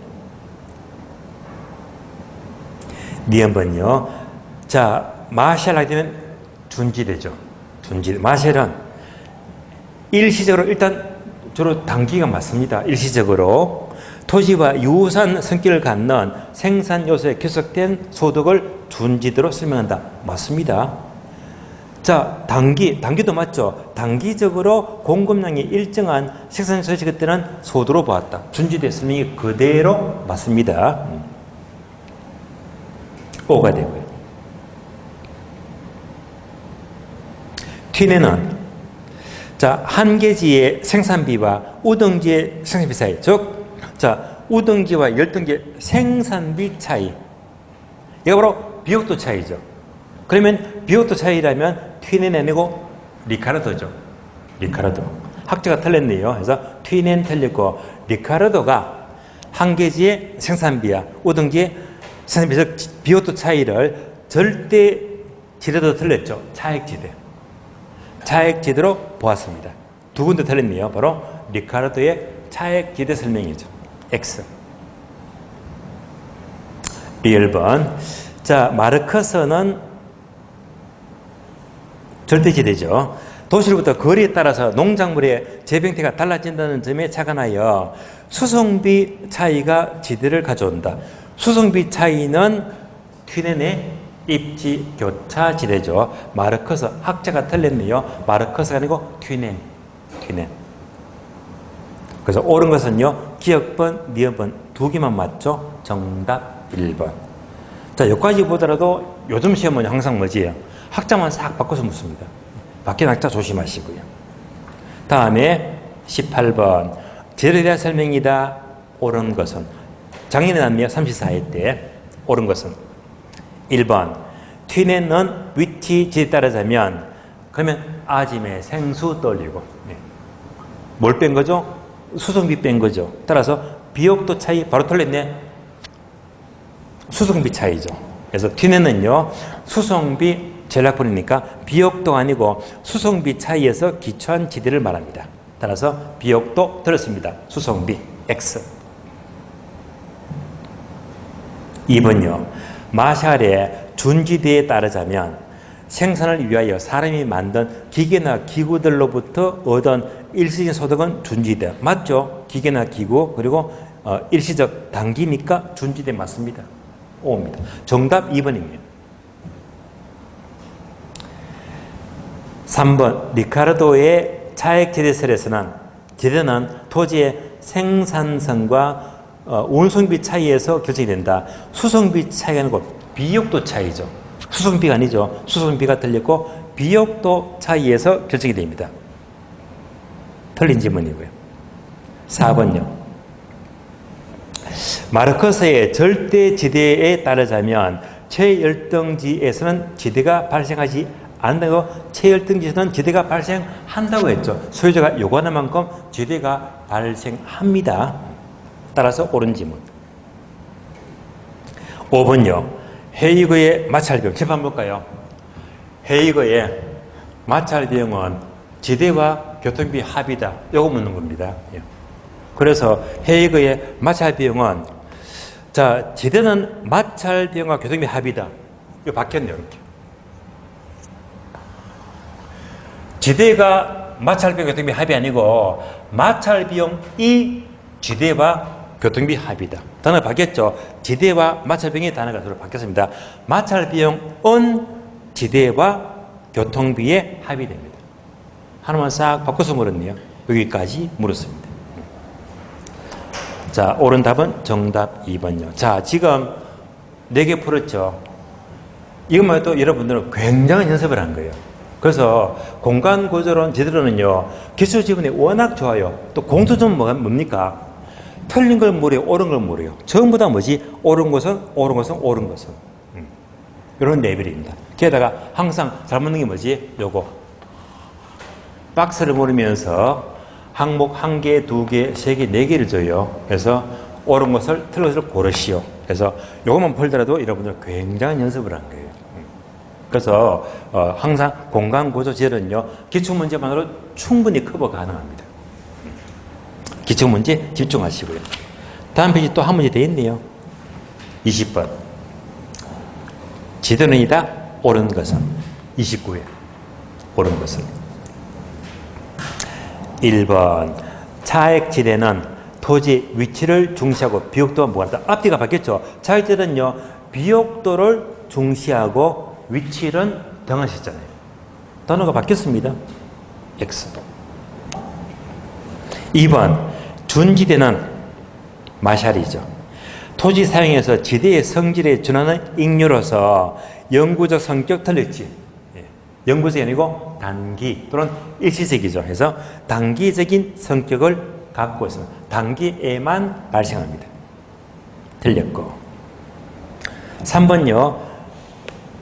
니은번요. 자, 마샬 하게 되면 둔지대죠. 둔지대. 마샬은 일시적으로 일단 주로 단기가 맞습니다. 일시적으로 토지와 유사한 성격을 갖는 생산 요소에 결속된 소득을 둔지대로 설명한다. 맞습니다. 자, 단기도 맞죠. 단기적으로 공급량이 일정한 생산 소득이 그때는 소득으로 보았다. 둔지대 설명이 그대로 맞습니다. O가 되고요. 튀내는 자, 한 개지의 생산비와 우등지의 생산비 사이, 즉, 자, 우등지와 열등지의 생산비 차이. 이거 바로 비옥도 차이죠. 그러면 비옥도 차이라면 튀낸 아니고 리카르도죠. 리카르도. 학자가 틀렸네요. 그래서 튀낸 틀렸고 리카르도가 한 개지의 생산비와 우등지의 생산비, 즉 비옥도 차이를 절대 지대도 틀렸죠. 차액지대. 차액지대로 보았습니다. 두 군데 틀렸네요. 바로 리카르도의 차액지대 설명이죠. X. 1번. 자, 마르크스는 절대지대죠. 도시로부터 거리에 따라서 농작물의 재배형태가 달라진다는 점에 착안하여 수송비 차이가 지대를 가져온다. 수송비 차이는 튀넨의 입지 교차 지대죠. 마르크스. 학자가 틀렸네요. 마르크스가 아니고 튀넨. 그래서 옳은 것은요, 기억번, 니은번 두 개만 맞죠? 정답 1번. 자, 여기까지 보더라도 요즘 시험은 항상 뭐지요? 학자만 싹 바꿔서 묻습니다. 바뀐 학자 조심하시고요. 다음에 18번. 지대에 대한 설명이다. 옳은 것은. 작년에 났네요. 34회 때. 옳은 것은. 1번. 튀넨은 위치 지대에 따라자면, 그러면 아짐의 생수 떨리고. 네. 뭘 뺀 거죠? 수송비 뺀 거죠. 따라서 비옥도 차이 바로 틀렸네. 수송비 차이죠. 그래서 튀넨은요, 수송비 전략분이니까 비옥도 아니고 수송비 차이에서 기초한 지대를 말합니다. 따라서 비옥도 들었습니다. 수송비 X. 2번요. 마샬의 준지대에 따르자면 생산을 위하여 사람이 만든 기계나 기구들로부터 얻은 일시적인 소득은 준지대. 맞죠? 기계나 기구 그리고 일시적 단기니까 준지대 맞습니다. O입니다. 정답 2번입니다. 3번. 리카르도의 차액지대설에서는 지대는 토지의 생산성과 운송비 차이에서 결정이 된다. 수송비 차이가 아니고 비옥도 차이죠. 수송비가 아니죠. 수송비가 틀렸고 비옥도 차이에서 결정이 됩니다. 틀린 질문이고요. 4번요. 마르크스의 절대 지대에 따르자면 최열등지에서는 지대가 발생하지 않는다고, 최열등지에서는 지대가 발생한다고 했죠. 소유자가 요구하는 만큼 지대가 발생합니다. 따라서 옳은 지문. 5번요. 헤이거의 마찰비용. 재판 볼까요? 헤이거의 마찰비용은 지대와 교통비 합이다. 요거 묻는 겁니다. 그래서 헤이거의 마찰비용은, 자, 지대는 마찰비용과 교통비 합이다. 이거 바뀌었네요, 이렇게. 지대가 마찰비용, 교통비 합이 아니고 마찰비용이 지대와 교통비 합이다. 단어가 바뀌었죠. 지대와 마찰비용이 단어가 서로 바뀌었습니다. 마찰비용은 지대와 교통비의 합이 됩니다. 하나만 싹 바꿔서 물었네요. 여기까지 물었습니다. 자, 옳은 답은 정답 2번요. 자, 지금 4개 풀었죠. 이것만 해도 여러분들은 굉장한 연습을 한 거예요. 그래서 공간구조론 제대로는요, 기술지문이 워낙 좋아요. 또 공통점은 뭡니까? 틀린 걸 모르요, 옳은 걸 모르요. 전부 다 뭐지? 옳은 것은, 옳은 것은, 옳은 것은. 이런 레벨입니다. 게다가 항상 잘 묻는 게 뭐지? 요거. 박스를 모르면서 항목 1개, 2개, 3개, 4개를 줘요. 그래서 옳은 것을, 틀린 것을 고르시오. 그래서 요것만 풀더라도 여러분들 굉장한 연습을 한 거예요. 그래서 항상 공간구조제는요, 기출문제만으로 충분히 커버 가능합니다. 기출문제 집중하시고요. 다음 페이지 또 한 문제 더 있네요. 20번. 지도는이다. 옳은 것은. 29회. 옳은 것은. 1번. 차액지대는 토지 위치를 중시하고 비옥도와 무관하다. 앞뒤가 바뀌었죠. 차액지대는요, 비옥도를 중시하고 위치는 등하셨잖아요. 단어가 바뀌었습니다. X. 2번. 준지대는 마샬이죠. 토지 사용에서 지대의 성질에 준하는 익류로서 영구적 성격 틀렸지. 영구적이 아니고 단기 또는 일시적이죠. 그래서 단기적인 성격을 갖고 있습니다. 단기에만 발생합니다. 틀렸고. 3번요.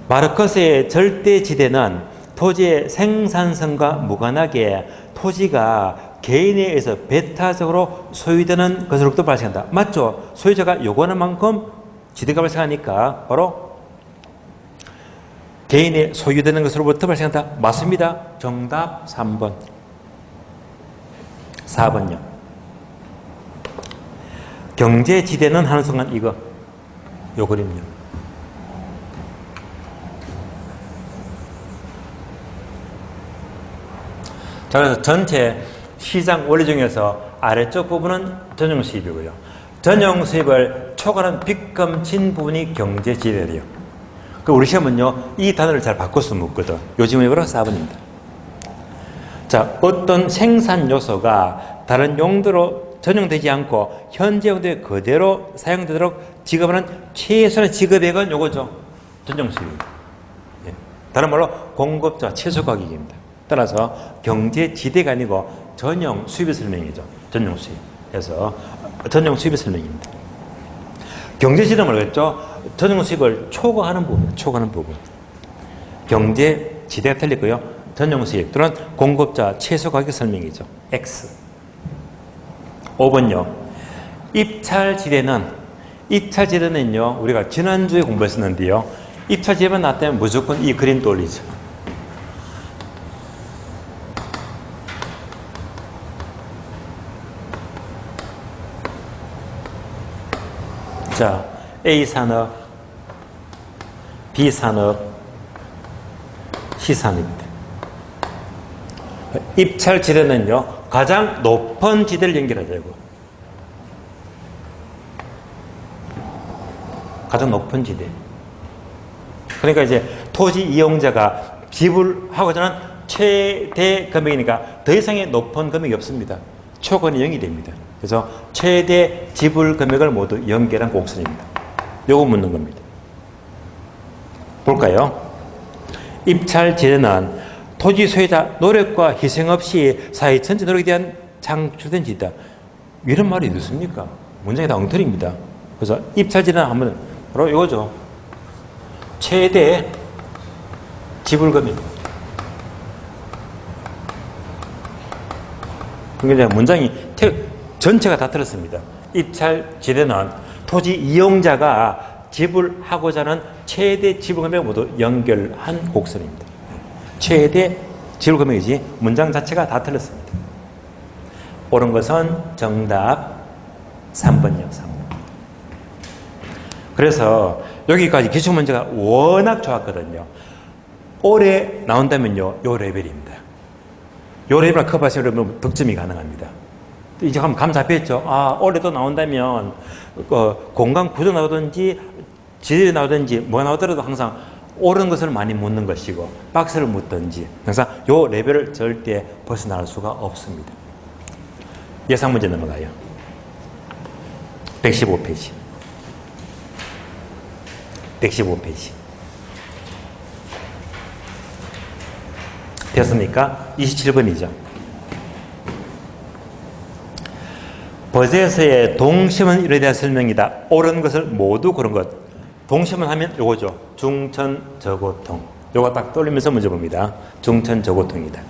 마르크스의 절대지대는 토지의 생산성과 무관하게 토지가 개인에 의해서 배타적으로 소유되는 것으로부터 발생한다. 맞죠? 소유자가 요구하는 만큼 지대가 발생하니까 바로 개인에 소유되는 것으로부터 발생한다. 맞습니다. 정답 3번. 4번요. 경제지대는 하는 순간 이거. 요 그림요. 자, 그래서 전체 시장 원리 중에서 아래쪽 부분은 전용 수입이고요. 전용 수입을 초과하는 빚금친 부분이 경제지대래요. 그 우리 시험은요, 이 단어를 잘 바꿔서 묻거든. 요즘은 이거로 4번입니다. 자, 어떤 생산 요소가 다른 용도로 전용되지 않고 현재 용도에 그대로 사용되도록 지급하는 최소한의 지급액은 요거죠. 전용 수입입니다. 예. 다른 말로 공급자 최소 가격입니다. 따라서 경제지대가 아니고 전용 수입의 설명이죠. 전용 수입. 그래서 전용 수입의 설명입니다. 경제지대는 뭐겠죠? 전용 수입을 초과하는 부분, 초과하는 부분. 경제지대가 틀리고요. 전용 수입 또는 공급자 최소 가격 설명이죠. X. 5번요. 입찰지대는요, 우리가 지난주에 공부했었는데요. 입찰지대만 나타나면 무조건 이 그림 떠올리죠. 자, A산업, B산업, C산업입니다. 입찰 지대는요, 가장 높은 지대를 연결하자고. 가장 높은 지대. 그러니까 이제 토지 이용자가 지불하고자 하는 최대 금액이니까 더 이상의 높은 금액이 없습니다. 초과는 0이 됩니다. 그래서 최대 지불 금액을 모두 연결한 곡선입니다. 요거 묻는 겁니다. 볼까요? 입찰 지대는 토지 소유자 노력과 희생 없이 사회 전체 노력에 대한 창출된 지대다. 이런 말이 있습니까? 문장이 다 엉터리입니다. 그래서 입찰지는 한번 바로 이거죠. 최대 지불금액. 그러니까 문장이 전체가 다 들었습니다. 입찰지대는 토지 이용자가 지불하고자 하는 최대 지불금액 모두 연결한 곡선입니다. 최대 지불금액이지 문장 자체가 다 틀렸습니다. 옳은 것은 정답 3번이요. 3번. 그래서 여기까지 기출문제가 워낙 좋았거든요. 올해 나온다면요, 요 레벨입니다. 요 레벨을 커버하시면 득점이 가능합니다. 이제 감 잡혔죠? 아, 올해도 나온다면 공간 구조 나오든지 지대 나오든지 뭐가 나오더라도 항상 옳은 것을 많이 묻는 것이고 박스를 묻든지 항상 요 레벨을 절대 벗어날 수가 없습니다. 예상 문제 넘어가요. 115페이지. 115페이지. 됐습니까? 27번이죠. 버젯의 동심은 이에 대한 설명이다. 옳은 것을 모두 고른 것. 동심은 하면 요거죠. 중천저고통. 요거 딱 떠올리면서 문제 봅니다. 중천저고통이다.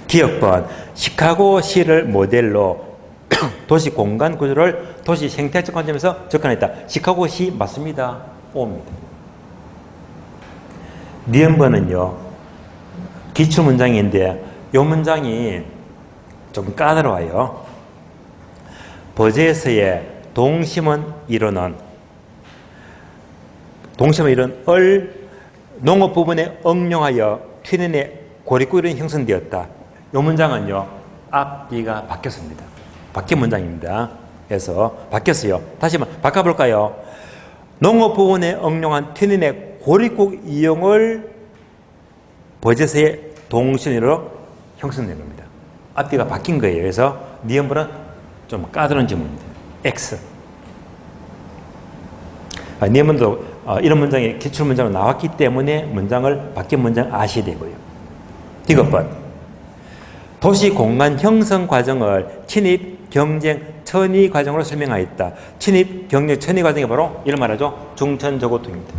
기억번. 시카고시를 모델로 도시 공간 구조를 도시 생태학적 관점에서 접근했다. 시카고시 맞습니다. O입니다. 니은번은요. 기출문장인데 이 문장이 좀 까다로워요. 버젯의 동심원 이론은 농업 부분에 응용하여 튀는의 고립구 이론이 형성되었다. 이 문장은요. 앞뒤가 바뀌었습니다. 바뀐 문장입니다. 그래서 바뀌었어요. 다시 한번 바꿔볼까요? 농업 부분에 응용한 튀는의 고립구 이용을 버젯의 동심으로 형성된 겁니다. 앞뒤가 바뀐 거예요. 그래서 니은번은 좀 까다로운 질문입니다. X. 니은번도 이런 문장이 기출문장으로 나왔기 때문에 문장을 바뀐 문장 아셔야 되고요. 디귿번. 도시 공간 형성 과정을 친입, 경쟁, 천위 과정으로 설명하였다. 친입, 경쟁, 천위 과정이 바로 이런 말하죠. 중천저고통입니다.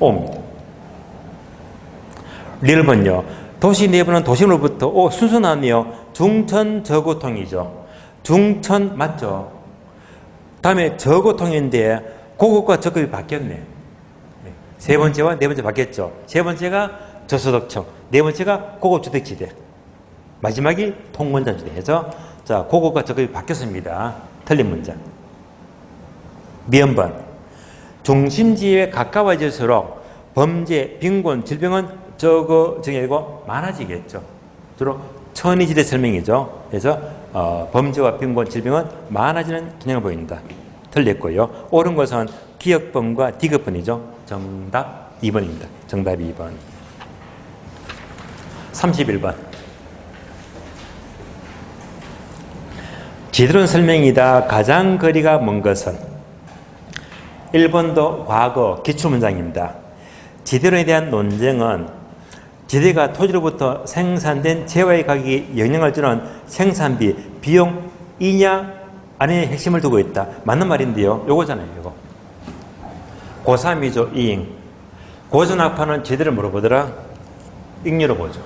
O입니다. 리을번요. 도시 내부는 도심으로부터 순서 나왔네요. 중천저고통이죠. 중천 맞죠? 다음에 저고통인데 고급과 저급이 바뀌었네. 세 번째와 네 번째 바뀌었죠. 세 번째가 저소득층, 네 번째가 고급주택지대, 마지막이 통건자주대에서 자 고급과 저급이 바뀌었습니다. 틀린 문장. 미연번. 중심지에 가까워질수록 범죄, 빈곤, 질병은 적어지고 많아지겠죠. 주로 천위지대 설명이죠. 그래서 범죄와 빈곤, 질병은 많아지는 경향을 보인다. 틀렸고요. 옳은 것은 기억번과 디귿번이죠. 정답 2번입니다. 정답 2번. 31번. 지드론 설명이다. 가장 거리가 먼 것은 1번도 과거 기출문장입니다. 지드론에 대한 논쟁은 지대가 토지로부터 생산된 재화의 가격에 영향을 주는 생산비, 비용이냐 아니냐의 핵심을 두고 있다. 맞는 말인데요. 요거잖아요. 요거. 고3이죠. 이잉. 고전학파는 지대를 뭐로 보더라? 잉여로 보죠.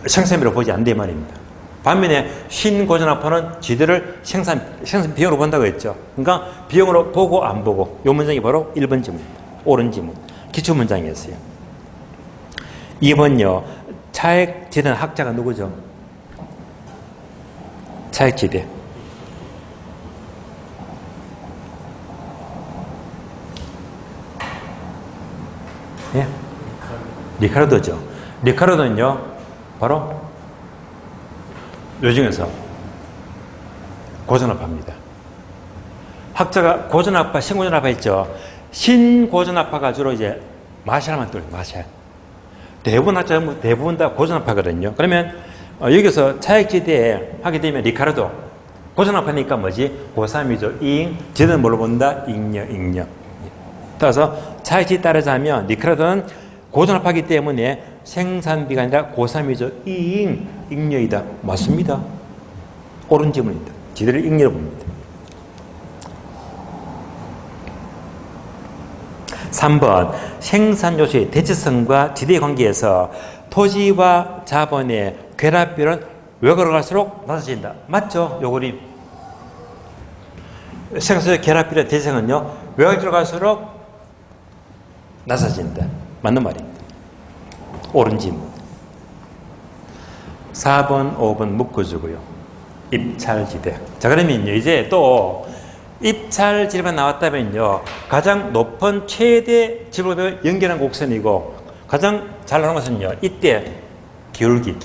생산비로 보지 않대 말입니다. 반면에 신고전학파는 지대를 생산 비용으로 본다고 했죠. 그러니까 비용으로 보고 안 보고 요 문장이 바로 1번 지문입니다. 옳은 지문. 기출문장이었어요. 2번요. 차액지대는 학자가 누구죠? 차액지대. 예? 리카르도죠. 리카르도는요, 바로 요 중에서 고전학파입니다. 학자가 고전학파, 신고전학파 있죠. 신고전학파가 주로 이제 마샬만 뚫어요. 마샬. 대부분 학자 대부분 다 고전학파거든요. 그러면 여기서 차액지대에 하게 되면 리카르도 고전학파니까 뭐지? 고3이죠. 잉. 지는 뭘로 본다? 잉여. 따라서 차액지대에 따르자면 리카르도는 고전학파이기 때문에 생산비가 아니라 고3이죠. 잉여이다. 맞습니다. 옳은 질문입니다. 지대를 잉여로 봅니다. 3번 생산 요소의 대체성과 지대 관계에서 토지와 자본의 괴랍비율은 외곽으로 갈수록 낮아진다. 맞죠? 요 그림. 생산요소의 괴랍비율의 대체성은요, 외곽으로 갈수록 낮아진다. 맞는 말입니다. 옳은 질문. 4번, 5번 묶어주고요. 입찰지대. 자, 그러면요, 이제 또 입찰지대만 나왔다면요, 가장 높은 최대 지불을 연결한 곡선이고, 가장 잘 나오는 것은요, 이때 기울기.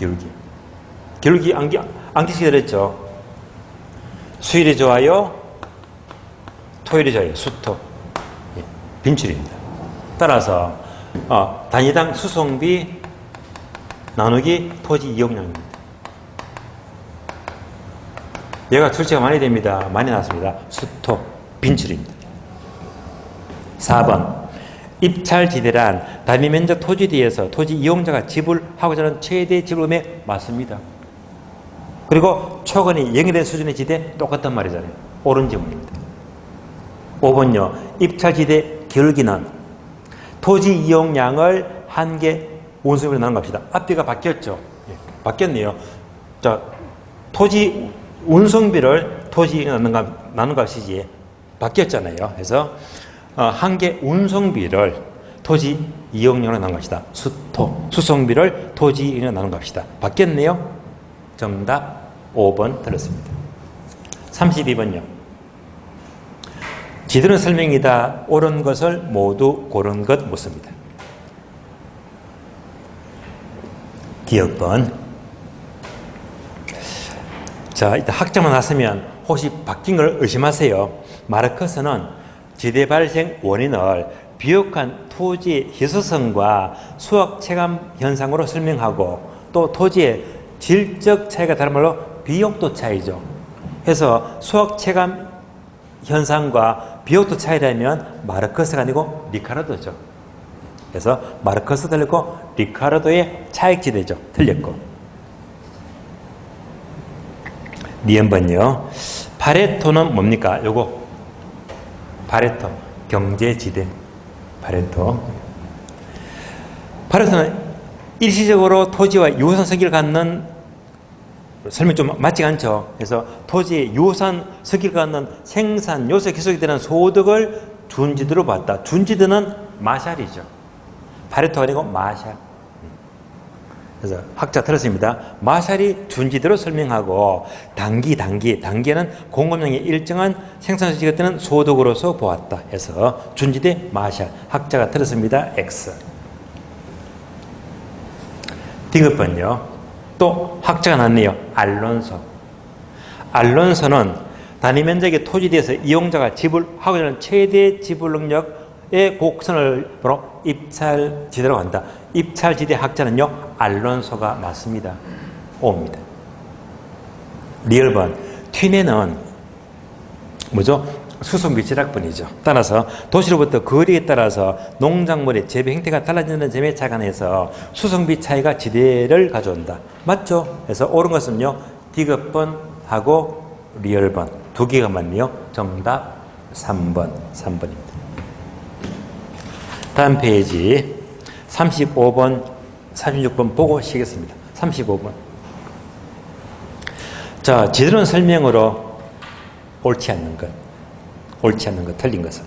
암기시켜 드렸죠. 수일이 좋아요, 토일이 좋아요. 수토. 예, 빈출입니다. 따라서 단위당 수송비 나누기 토지 이용량입니다. 얘가 출제가 많이 됩니다. 많이 나왔습니다. 수토, 빈출입니다. 4번 입찰지대란 단위 면적 토지대에서 토지 이용자가 지불하고자 하는 최대 지불금액 맞습니다. 그리고 초건이 0이 된 수준의 지대 똑같단 말이잖아요. 옳은 질문입니다. 5번요. 입찰지대 기울기는 토지 이용량을 한개 운송비로 나눈 값이다. 앞뒤가 바뀌었죠. 예, 바뀌었네요. 자, 토지 운송비를 토지 나눈 값이지 바뀌었잖아요. 그래서 한 개 운송비를 토지 이용량으로 나눈 값이다. 수송비를 토지 이용량으로 나눈 값이다. 바뀌었네요. 정답 5번 들었습니다. 32번요. 지도는 설명이다. 옳은 것을 모두 고른 것 묻습니다. 기억번. 자, 일단 학자만 나서면 혹시 바뀐 걸 의심하세요. 마르크스는 지대 발생 원인을 비옥한 토지의 희소성과 수학 체감 현상으로 설명하고, 또 토지의 질적 차이가 다른 말로 비옥도 차이죠. 그래서 수학 체감 현상과 비옥도 차이라면 마르크스가 아니고 리카르도죠. 그래서 마르크스 틀렸고 리카르도의 차익지대죠. 틀렸고. 니은번요. 파레토는 뭡니까? 요거 파레토 경제지대. 파레토는 일시적으로 토지와 유사한 서기를 갖는, 설명 좀 맞지 않죠? 그래서 토지의 유사한 서기를 갖는 생산 요소에 기속이 되는 소득을 준지대로 봤다. 준지대는 마샬이죠. 파레토가 아니고 마샬. 그래서 학자 들었습니다. 마샬이 준지대로 설명하고, 단기는 공급량의 일정한 생산 소득이 되는 소득으로서 보았다. 해서 준지대 마샬. 학자가 들었습니다. X. 디귿번요. 또 학자가 났네요. 알론소는 단위 면적의 토지대에서 이용자가 지불하고자 하는 최대 지불 능력의 곡선을 바로 입찰지대라고 한다. 입찰지대 학자는요, 알론소가 맞습니다. O입니다. 리얼번. 튀네는 뭐죠? 수송비 절약분이죠. 따라서 도시로부터 거리에 따라서 농작물의 재배 형태가 달라지는 점에 착안해서 수송비 차이가 지대를 가져온다. 맞죠? 그래서 옳은 것은요, 디귿번하고 리얼번 두 개가 맞네요. 정답 3번입니다. 다음 페이지 35번, 36번 보고 쉬겠습니다. 35번. 자, 지도는 설명으로 옳지 않는 것, 틀린 것은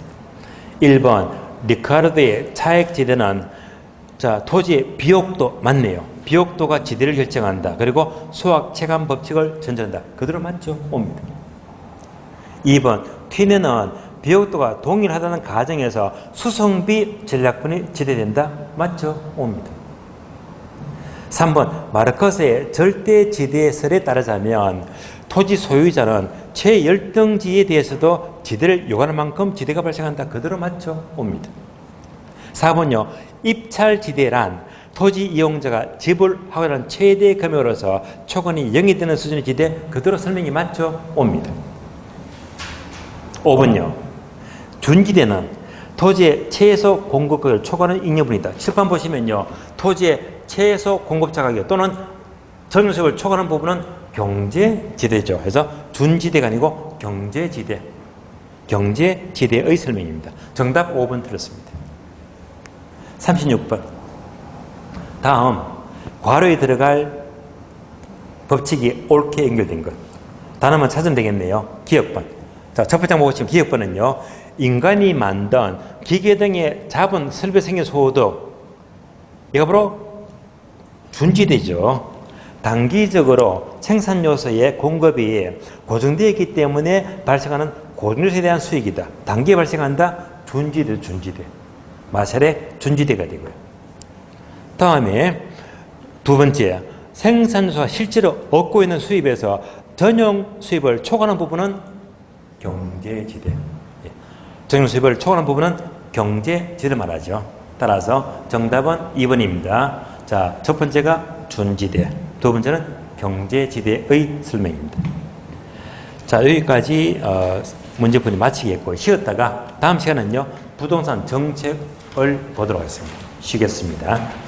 1번 리카르도의 차액지대는, 자, 토지의 비옥도 맞네요. 비옥도가 지대를 결정한다. 그리고 수학 체감 법칙을 전제한다. 그대로 맞죠? 옵니다. 2번 튀네는 비옥도가 동일하다는 가정에서 수송비 전략분이 지대된다. 맞죠? 옵니다. 3번 마르크스의 절대지대설에 따르자면 토지 소유자는 최열등지에 대해서도 지대를 요구하는 만큼 지대가 발생한다. 그대로 맞죠? 옵니다. 4번요. 입찰지대란 토지 이용자가 지불하고자 하는 최대 금액으로서 초건이 0이 되는 수준의 지대. 그대로 설명이 맞죠? 옵니다. 5번요. 준지대는 토지의 최소 공급가격을 초과하는 잉여분이다. 칠판 보시면요. 토지의 최소 공급자 가격 또는 전용석을 초과하는 부분은 경제지대죠. 그래서 준지대가 아니고 경제지대의 설명입니다. 정답 5번 들었습니다. 36번. 다음, 괄호에 들어갈 법칙이 옳게 연결된 것. 단어만 찾으면 되겠네요. 기억번. 자, 첫 번째 보시면 기억번은요, 인간이 만든 기계 등의 잡은 설비 생의 소득, 이거 바로 준지대죠. 단기적으로 생산 요소의 공급이 고정되어 있기 때문에 발생하는 고정요소에 대한 수익이다. 단기에 발생한다. 준지대, 준지대. 마샬의 준지대가 되고요. 다음에 두 번째, 생산소가 실제로 얻고 있는 수입에서 전용 수입을 초과하는 부분은 경제지대. 전용 수입을 초과하는 부분은 경제지대를 말하죠. 따라서 정답은 2번입니다. 자, 첫 번째가 준지대, 두 번째는 경제지대의 설명입니다. 자, 여기까지 문제풀이 마치겠고, 쉬었다가 다음 시간은요, 부동산 정책을 보도록 하겠습니다. 쉬겠습니다.